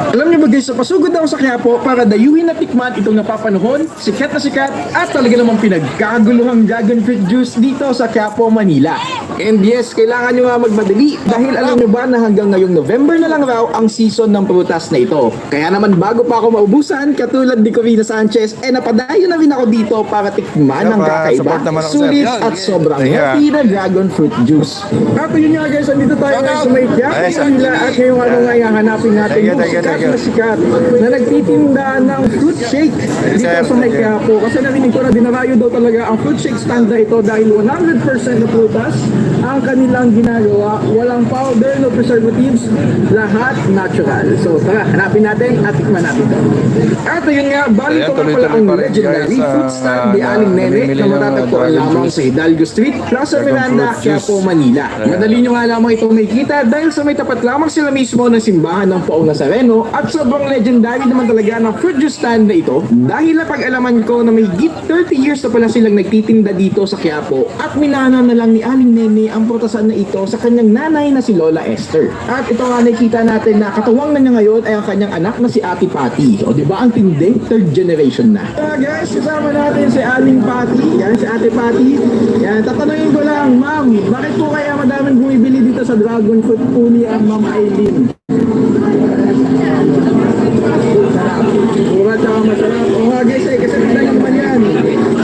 Alam niyo ba guys, pasugod ako sa Quiapo para dayuhin at tikman itong napapanahon, sikat na sikat at talaga namang pinagkaguluhang dragon fruit juice dito sa Quiapo, Manila. And yes, kailangan nyo nga magmadali dahil alam nyo ba na hanggang ngayong November na lang raw ang season ng prutas na ito. Kaya naman bago pa ako maubusan, katulad ni Corina Sanchez, napadayo na rin ako dito para tikman ang kakaiba, sulit at sobrang healthy na dragon fruit juice. At yun nga guys, andito tayo ngayon sa may Quiapo, Manila at ngayong ano nga hanapin natin yung sikat na nagtitinda ng fruit shake dito sa may Quiapo kasi narinig ko na dinarayo daw talaga ang fruit shake stand na ito dahil 100% na prutas ang kanilang ginagawa, walang powder, no preservatives, lahat natural. So tara, hanapin natin at tikman natin ito. At yun nga, bali ko nga pala ang legendary fruit stand ni Aling Nene na matatagpuan lamang sa Hidalgo Street, Plaza Miranda, Quiapo, Manila. Madali nyo nga lamang itong makikita dahil sa may tapat lamang sila mismo ng simbahan ng Poong Nazareno at sobrang legendary naman talaga ng fruit juice stand na ito dahil napag-alaman ko na may 30 years na pala silang nagtitinda dito sa Quiapo at minahanan na lang ni Aling Nene ang prutasan na ito sa kanyang nanay na si Lola Esther. At ito nga nakikita natin na katuwang na niya ngayon ay ang kanyang anak na si Ate Patty. O diba ang tindi? Third generation na. Guys, kasama natin si Aling Patty. Yan si Ate Patty. Yan, tatanungin ko lang, ma'am, bakit po kaya madaming bumibili dito sa dragon fruit po ni ang Ma'am Aileen? Mura tsaka masarap. Oo nga guys, kasi tingnan naman yan.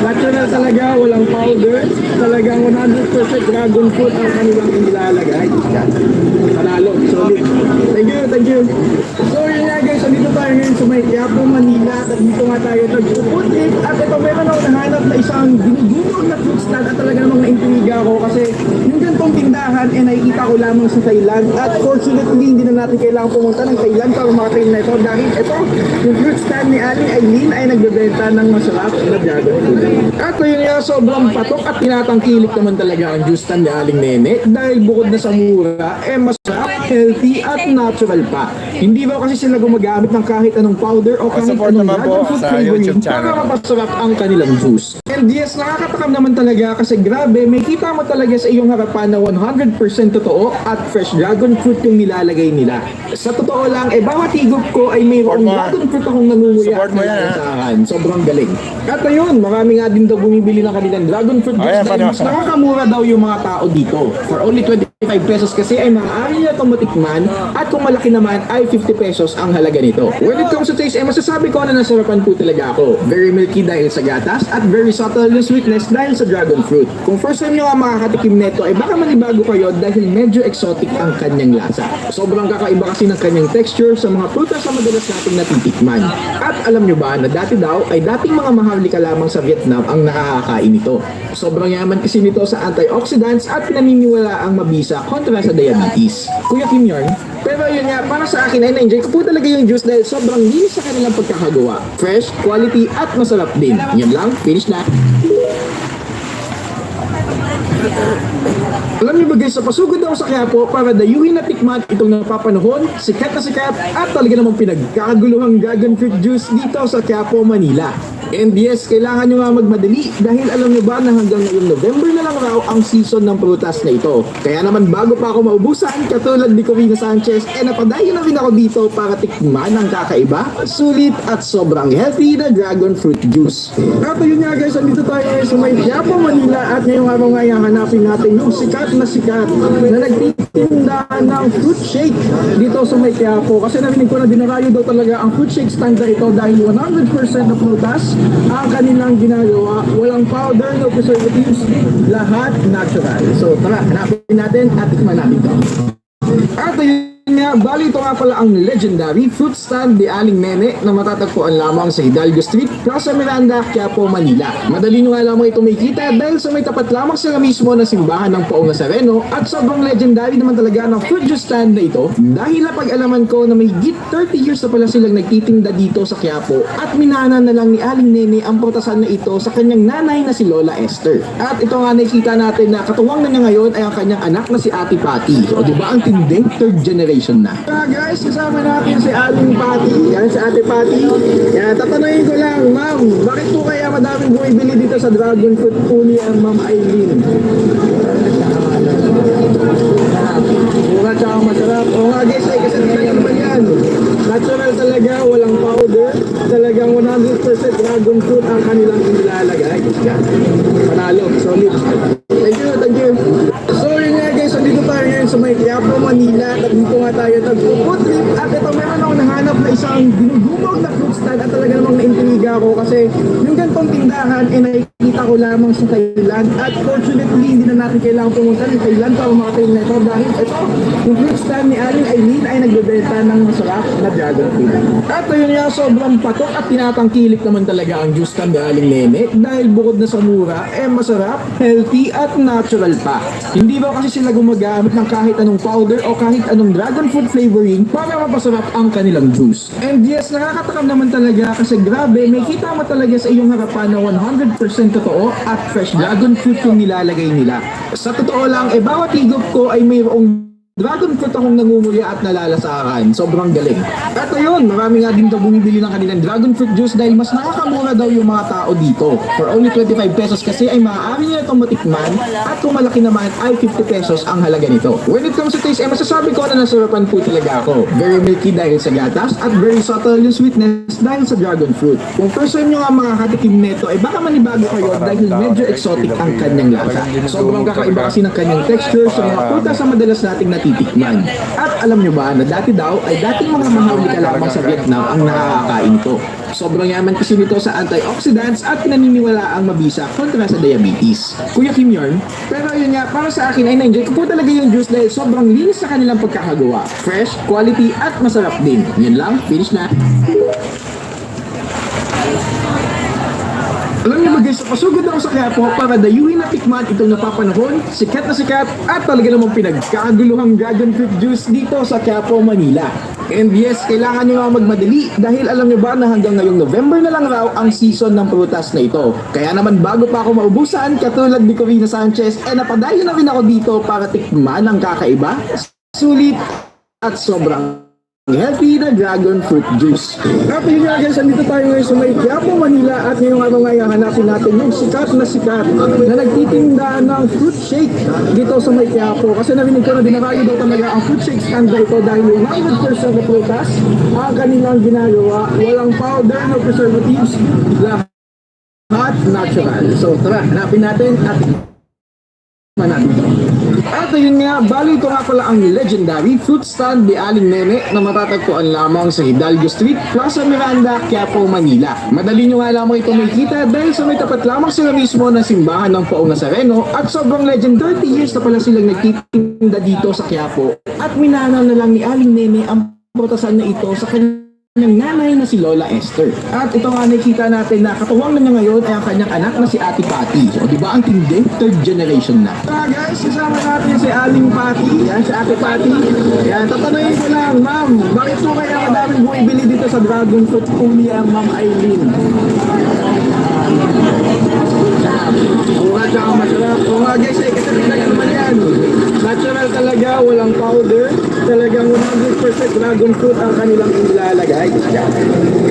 Natural talaga, walang powder. Talagang 100% dragon fruit ang kanilang inilalagay. Panalo, solid. Thank you. So yun nga guys, dito tayo ngayon sa may Quiapo, Manila. At dito nga tayo nag-food trip. At ito meron ako nahanap na isang dinugumog na fruit stand. At talaga namang naintriga ako kasi yung gantong tindahan nakikita ko lamang sa Thailand. At fortunately, hindi na natin kailangan pumunta ng Thailand para makatayin na ito. Dahil ito, yung fruit stand ni Aling Aileen ay nagbebenta ng masarap na dragon fruit. At yun nga, sobrang patok at tinatangkilik naman talaga ang juice stand ni Aling Nene dahil bukod na sa mura, masarap, healthy at natural pa. Hindi ba kasi sila gumagamit ng kahit anong powder o kahit support anong naman po dragon fruit sa flavoring YouTube channel. para mapasarap ang kanilang juice. And yes, nakakatakam naman talaga kasi grabe, may kita mo talaga sa iyong harapan na 100% totoo at fresh dragon fruit yung nilalagay nila. Sa totoo lang, bawat higop ko ay mayroong Support mo, dragon fruit akong nangunguya Support mo yan, ha? sa akin. Sobrang galing. At ayun, marami nga din daw bumibili ng kanilang dragon fruit juice Ayan, dahil mas nakakamura daw yung mga tao dito. For only 25 pesos kasi ay maaari nila itong matikman at kung malaki naman ay 50 pesos ang halaga nito. When it comes to taste, masasabi ko na nasarapan po talaga ako. Very milky dahil sa gatas at very subtle na sweetness dahil sa dragon fruit. Kung first time nyo nga makakatikim neto ay baka manibago kayo dahil medyo exotic ang kanyang lasa. Sobrang kakaiba kasi ng kanyang texture sa mga prutas na madalas nating natitikman. At alam nyo ba na dati daw ay dating mga maharlika lamang sa Vietnam ang nakakakain nito. Sobrang yaman kasi nito sa antioxidants at pinaniniwala ang mabisa kontra sa diabetes. Kuya Kim Yorn, pero yun nga, para sa akin ay na-enjoy ko po talaga yung juice dahil sobrang linis sa kanilang pagkakagawa. Fresh, quality at masarap din. Yan lang, finish na. Alam niyo ba guys, sa pasugod ako sa Quiapo para dayuhin na tikman itong napapanahon, sikat na sikat at talaga namang pinagkaguluhang dragon fruit juice dito sa Quiapo, Manila. And yes, kailangan nyo nga magmadali dahil alam nyo ba na hanggang ngayong November na lang raw ang season ng prutas na ito. Kaya naman bago pa ako maubusan, katulad ni Corina Sanchez, napadayo na rin ako dito para tikman ang kakaiba, sulit at sobrang healthy na dragon fruit juice. At yun nga guys, andito tayo ngayon sa may Quiapo, Manila at ngayong araw nga hanapin natin yung sikat na nagtitinda ng fruit shake dito sa may Quiapo. Kasi narinig ko na dinarayo daw talaga ang fruit shake stand na ito dahil 100% na prutas ang kanilang ginagawa. Walang powder, no preservatives, lahat natural. So tara, hanapin natin at tikman natin ito. At ayun nga, bali ito nga pala ang legendary fruit stand ni Aling Nene na matatagpuan lamang sa Hidalgo Street, Plaza Miranda, Quiapo, Manila. Madali nyo nga lamang ito makikita dahil sa may tapat lamang sila mismo na simbahan ng Poong Nazareno at sobrang legendary naman talaga ng fruit juice stand na ito dahil napag-alaman ko na may git 30 years na pala silang nagtitinda dito sa Quiapo at minana na lang ni Aling Nene ang prutasan na ito sa kanyang nanay na si Lola Esther. At ito nga nakikita natin na katuwang na niya ngayon ay ang kanyang anak na si Ate Patty. O diba ang tinding third generation na. Guys, kasama natin si Aling Patty. Yan, si Ate Patty. Yan, tatanungin ko lang, ma'am, bakit po kaya madaming bumibili dito sa dragon fruit puli ang Ma'am Eileen? Mura tsaka masarap. O nga guys, ay kasi tingnan naman yan. Natural talaga, walang powder. Talagang 100% dragon fruit ang kanilang inilalagay. Yan. Panalo, solid. Thank you, thank you. So yun nga guys, so dito tayo ngayon sa may Quiapo, Manila. At dito nga tayo nag-food trip. At ito meron ako nahanap na isang dinugumog na fruit stand at talaga namang naintriga ako kasi yung gantong tindahan nakikita ko lamang sa Thailand. At fortunately, hindi na natin kailangan pumunta ng Thailand para makatayin na ito dahil ito, yung fruit stand ni Aling Eileen ay nagbebenta ng masarap na dragon fruit. At ayun nga, sobrang patok at tinatangkilik naman talaga ang juice stand ni Aling Nene dahil bukod na sa mura, masarap, healthy at natural pa. Hindi ba kasi sila gumagamit ng kahit anong powder o kahit anong dragon fruit flavoring para mapasarap ang kanilang juice. And yes, nakakatakam naman talaga kasi grabe, may kita mo talaga sa iyong harapan na 100% totoo at fresh dragon fruit yung nilalagay nila. Sa totoo lang, bawat higop ko ay mayroong dragon fruit akong nangunguya at nalalasahan. Sobrang galing. At ayun, marami nga din daw bumibili ng kanilang dragon fruit juice dahil mas nakakamura daw yung mga tao dito. For only 25 pesos kasi ay maaari nila itong matikman at kung malaki naman ay 50 pesos ang halaga nito. When it comes to taste, masasabi ko na nasarapan po talaga ako. Very milky dahil sa gatas at very subtle yung sweetness dahil sa dragon fruit. Kung first time nyo nga makakatikim neto, baka manibago kayo dahil medyo exotic ang kanyang lasa. Sobrang kakaiba kasi ng kanyang texture sa mga prutas na madalas nating titikman. At alam nyo ba na dati daw ay dating mga maharlika lamang sa Vietnam ang nakakakain ito. Sobrang yaman kasi nito sa antioxidants at pinaniniwala ang mabisa kontra sa diabetes. Kuya Kim Yorn, pero yun nga, para sa akin ay na-enjoy ko po talaga yung juice dahil sobrang linis sa kanilang pagkakagawa. Fresh, quality at masarap din. Yun lang, finish na. Alam niyo ba guys, pasugod ako sa Quiapo para dayuhin na tikman itong napapanahon, sikat na sikat at talaga namang pinagkaguluhang dragon fruit juice dito sa Quiapo, Manila. And yes, kailangan nyo nga magmadali dahil alam nyo ba na hanggang ngayong November na lang raw ang season ng prutas na ito. Kaya naman bago pa ako maubusan, katulad ni Corina Sanchez, napadayo na rin ako dito para tikman ang kakaiba, sulit at sobrang healthy na dragon fruit juice. At yun nga guys, andito tayo ngayon sa may Quiapo, Manila at ngayong araw ngayon hanapin natin yung sikat na nagtitinda ng fruit shake dito sa may Quiapo. Kasi narinig ko na dinarayo daw talaga ang fruit shake stand na ito dahil 100% na prutas ang kanilang ginagawa. Walang powder, no preservatives, lahat natural. So tara, hanapin natin at at ayun nga, bali ito nga pala ang legendary fruit stand ni Aling Nene na matatagpuan lamang sa Hidalgo Street, Plaza Miranda, Quiapo, Manila. Madali nyo nga lamang ito makikita dahil sa may tapat lamang sila mismo ng simbahan ng Poong Nazareno at sobrang legend 30 years na pala silang nagtitinda dito sa Quiapo. At minanaw na lang ni Aling Nene ang protasan na ito sa kanyang nanay na si Lola Esther. At ito nga nakikita natin na katuwang na niya ngayon ay ang kanyang anak na si Ate Patty. O diba ang tindi? Third generation na. Guys, kasama natin si Aling Patty. Yan, si Ate Patty. Yan, tatanungin ko lang, ma'am, bakit po kaya madaming bumibili dito sa Dragon Fruit Uli ang Ma'am Eileen? Mura tsaka masarap. O nga guys, kasi talaga naman yan. Natural talaga, walang powder. Talagang 100% dragon fruit ang kanilang inilalagay.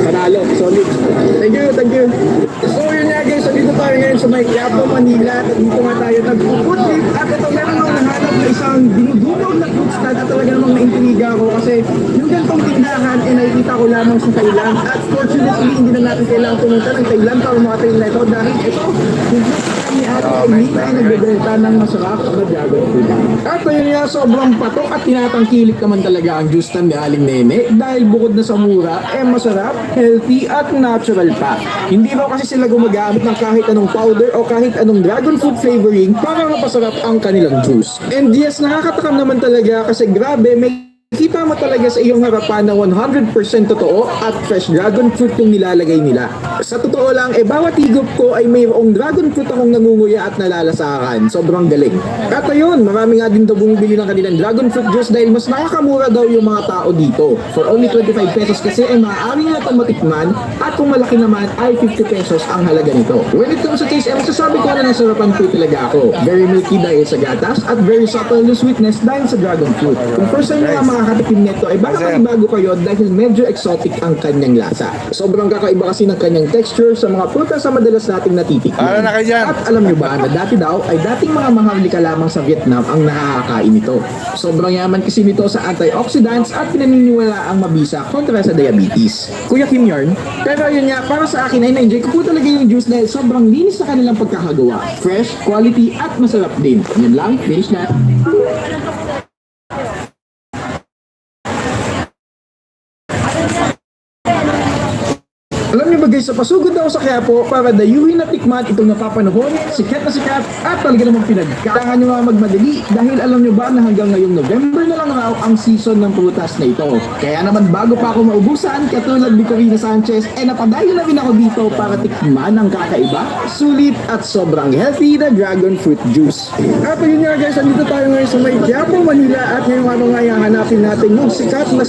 Panalo, solid. Thank you, thank you. So yun nga guys, dito tayo ngayon sa may Quiapo, Manila. At dito nga tayo nagpuputip. At ito meron akong nahanap na isang dinudumog na fruit stand. At talaga namang naintriga ako kasi yung gantong tindahan ay nakikita ko lamang sa Thailand. At fortunately, hindi na natin kailangan pumunta ng Thailand para makatayin na ito. Dahil ito, ni Ate Eileen ay nagbebenta ng masarap na dragon fruit. At ayun nga, sobrang patok at tinatangkilik naman talaga ang juice stand ni Aling Nene dahil bukod na sa mura, masarap, healthy at natural pa. Hindi raw kasi sila gumagamit ng kahit anong powder o kahit anong dragon fruit flavoring para mapasarap ang kanilang juice. And yes, nakakatakam naman talaga kasi grabe, may kita mo talaga sa iyong harapan na 100% totoo at fresh dragon fruit yung nilalagay nila. Sa totoo lang, bawat higop ko ay mayroong dragon fruit akong nangunguya at nalalasakan. Sobrang galing. At ayun, marami nga din daw bumibili ng kanilang dragon fruit juice dahil mas nakakamura daw yung mga tao dito. For only 25 pesos kasi ay maaari nga itong matikman at kung malaki naman ay 50 pesos ang halaga nito. When it comes to taste, masasabi ko na nasarapan po talaga ako. Very milky dahil sa gatas at very subtle yung sweetness dahil sa dragon fruit. Kung first time nga makakatikim nito ay baka bago kayo dahil medyo exotic ang kanyang lasa. Sobrang kakaiba kasi ng kanyang texture sa mga prutas na madalas nating natitikman. Para na kayo dyan. At alam nyo ba na dati daw ay dating mga maharlika lamang sa Vietnam ang nakakakain nito. Sobrang yaman kasi nito sa antioxidants at pinaniniwala ang mabisa kontra sa diabetes. Kuya Kim Yarn, pero yun nga, para sa akin ay na-enjoy ko po talaga yung juice dahil sobrang linis sa kanilang pagkakagawa. Fresh, quality at masarap din. Yan lang, finish na. Alam niyo ba guys, sa pasugod daw sa Quiapo para dayuhin at tikman itong napapanahon, sikat na sikat at talaga namang pinagkailangan nyo nga magmadali dahil alam niyo ba na hanggang ngayong November na lang raw ang season ng prutas na ito. Kaya naman bago pa ako maubusan, katulad ni Corina Sanchez, napadayo na rin ako dito para tikman ang kakaiba, sulit at sobrang healthy na dragon fruit juice. At yun nga guys, andito tayo ngayon sa may Quiapo, Manila at ngayong ano nga yung hanapin natin yung sikat na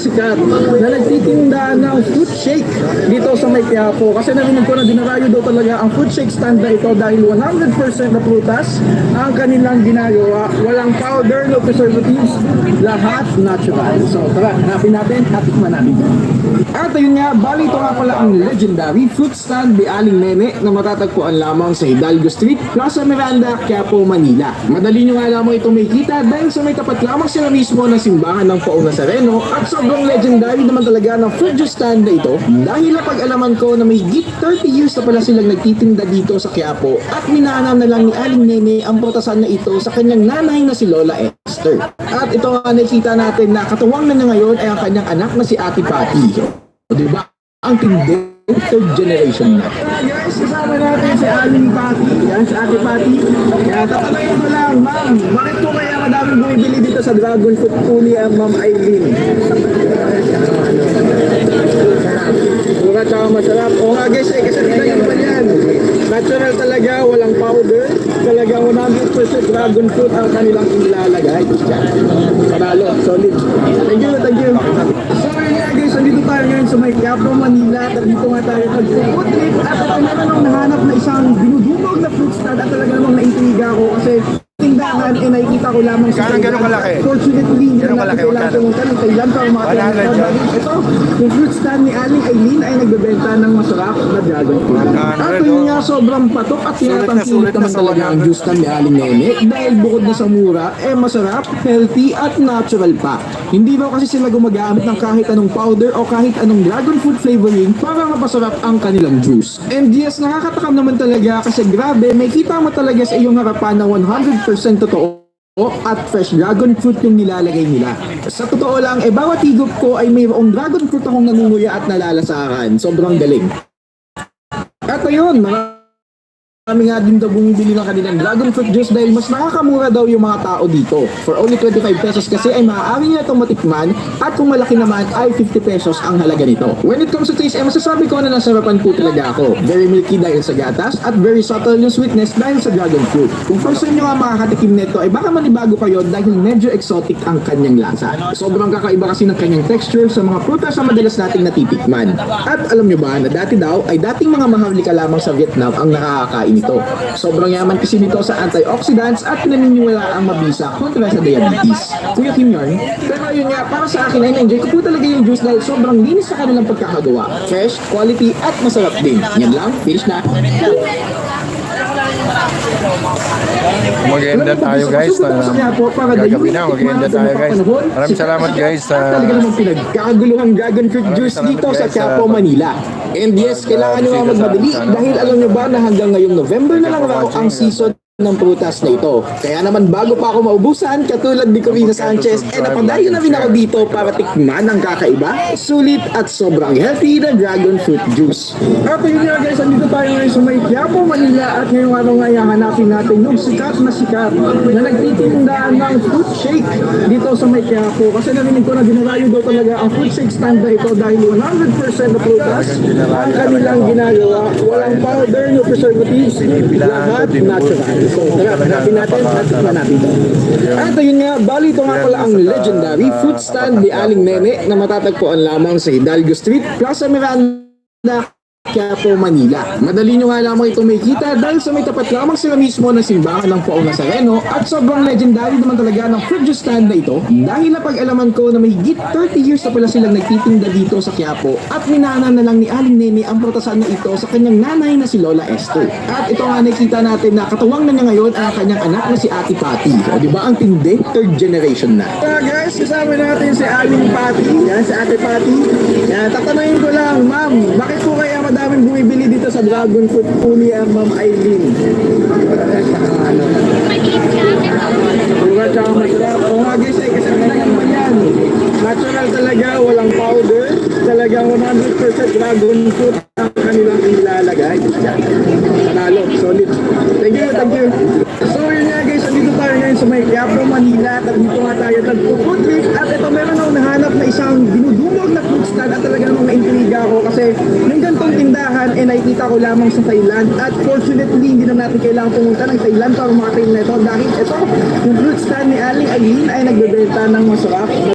nagtitinda ng fruit shake dito sa may Quiapo. Kasi narinig ko na dinarayo daw talaga ang fruit shake stand na ito dahil 100% na prutas ang kanilang ginagawa. Walang powder, no preservatives, lahat natural. So tara, hanapin natin at tikman natin. At ayun nga, bali ito nga pala ang legendary fruit stand ni Aling Nene na matatagpuan lamang sa Hidalgo Street, Plaza Miranda, Quiapo, Manila. Madali nyo nga lamang ito makikita dahil sa may tapat lamang sila mismo ng simbahan ng Poong Nazareno at sobrang legendary naman talaga ng fruit juice stand na ito dahil napag-alaman ko na may 30 years na pala silang nagtitinda dito sa Quiapo at minanaw na lang ni Aling Nene ang protasan na ito sa kanyang nanay na si Lola Esther. At ito nga nakikita natin na katuwang na niya ngayon ay ang kanyang anak na si Ate Patty. O diba? Ang tindi, third generation na. Guys, kasama natin si Aling Patty. Yan, si Ate Patty. Kaya tatanungin ko lang, ma'am, bakit po kaya madaming bumibili dito sa Dragon Fruit Uli ang Ma'am Eileen? Mura tsaka masarap. O nga guys, kasi talaga naman yan. Natural talaga, walang powder. Talagang 100% dragon fruit ang kanilang inilalagay. Panalo, solid. Thank you, thank you. So yun nga guys, nandito tayo ngayon sa may Quiapo, Manila. At dito nga tayo nag-food trip. At ito meron akong nahanap na isang dinudumog na fruit stand. At talaga namang naintriga ako kasi tindahan, nakikita ko ko lamang sa Gano'ng kalaki? Fortunately, hindi Gano'ng na natin kalaki? kailangan Magkano? pumunta ng Thailand para makakita 100 nito. yan. Dahil ito, yung fruit stand ni Aling Aileen ay nagbebenta ng masarap na dragon fruit. 100, At yun nga, sobrang patok at tinatangkilik sulit na naman sa talaga ang 100. juice stand ni Aling Nene dahil bukod na sa mura, masarap, healthy at natural pa. Hindi daw kasi sila gumagamit ng kahit anong powder o kahit anong dragon fruit flavoring para mapasarap ang kanilang juice. And yes, nakakatakam naman talaga kasi grabe, may kita mo talaga sa iyong harapan na 100% totoo at fresh dragon fruit yung nilalagay nila. Sa totoo lang, bawat higop ko ay mayroong dragon fruit akong nangunguya at nalalasahan. Sobrang galing. At ayun, marami nga din daw bumibili ng kanilang dragon fruit juice dahil mas nakakamura daw yung mga tao dito. For only 25 pesos kasi ay maaari nila itong matikman at kung malaki naman ay 50 pesos ang halaga nito. When it comes to taste, masasabi ko na nasarapan po talaga ako. Very milky dahil sa gatas at very subtle yung sweetness dahil sa dragon fruit. Kung first time nyo nga makakatikim nito ay baka manibago kayo dahil medyo exotic ang kanyang lasa. Sobrang kakaiba kasi ng kanyang texture sa mga prutas na madalas nating natitikman. At alam nyo ba na dati daw ay dating mga maharlika lamang sa Vietnam ang nakakakain nito. Sobrang yaman kasi nito sa antioxidants at naniniwala ang mabisa kontra sa diabetes. Kuya Kim yun. Pero yun nga, para sa akin ay na-enjoy ko po talaga yung juice dahil sobrang linis sa kanilang pagkakagawa. Fresh, quality at masarap din. Yan lang, finish na. Mag-enda tayo guys. Gagabi na, mag-enda tayo guys. Maraming salamat guys sa Talaga namang pinagkaguluhang dragon fruit juice salamat, dito sa guys, Quiapo, Manila. And yes, kailangan nyo nga magmadali dahil alam nyo ba na hanggang ngayong November na lang raw ang season ng prutas na ito. Kaya naman bago pa ako maubusan, katulad ni Corina Sanchez, napadayo na rin ako dito para tikman ang kakaiba, sulit at sobrang healthy na dragon fruit juice. At yun nga guys, andito tayo ngayon sa may Quiapo, Manila at ngayong araw nga hanapin natin yung sikat na nagtitindaan ng fruit shake dito sa may Quiapo. Kasi narinig ko na dinarayo daw talaga ang fruit shake stand na ito dahil 100% na prutas ang kanilang ginagawa. Walang powder, no preservatives, lahat natural. So, tara, hanapin natin at tikman natin ito. At ayun nga, bali ito nga pala ang legendary fruit stand ni Aling Nene na matatagpuan lamang sa Hidalgo Street, Plaza Miranda, Quiapo, Manila. Madali nyo nga lamang ito may kita dahil sa may tapat lamang sila mismo ng simbahan ng Poong Nazareno at sobrang legendary naman talaga ng fruit juice stand na ito dahil napag-alaman ko na may higit 30 years na pala silang nagtitinda dito sa Quiapo at minana na lang ni Aling Nene ang prutasan na ito sa kanyang nanay na si Lola Esther. At ito nga nakita natin na katuwang na niya ngayon ang kanyang anak na si Ate Patty. O diba ang tindi? Third generation na. Guys, kasama natin si Aling Patty. Yan, si Ate Patty. Yan, tatanungin ko lang, ma'am, bakit po kaya madaming bumibili dito sa dragon fruit po ni Ma'am Aileen? Mura tsaka masarap. O nga guys, kasi talagang naman yan. Natural talaga, walang powder. Talagang 100% dragon fruit ang kanilang ilalagay. Panalo, solid. Thank you, thank you. So yun nga guys, andito tayo ngayon sa may Quiapo, Manila. At dito nga tayo nagpo-food trip. At ito meron akong nahanap na isang dinudumog na fruit stand at talaga namang na-intriga ako kasi yung gantong tindahan nakikita ko lamang sa Thailand at fortunately hindi na natin kailangan pumunta ng Thailand para makakain na ito dahil ito, yung fruit stand ni Aling Aileen ay nagbebenta ng masarap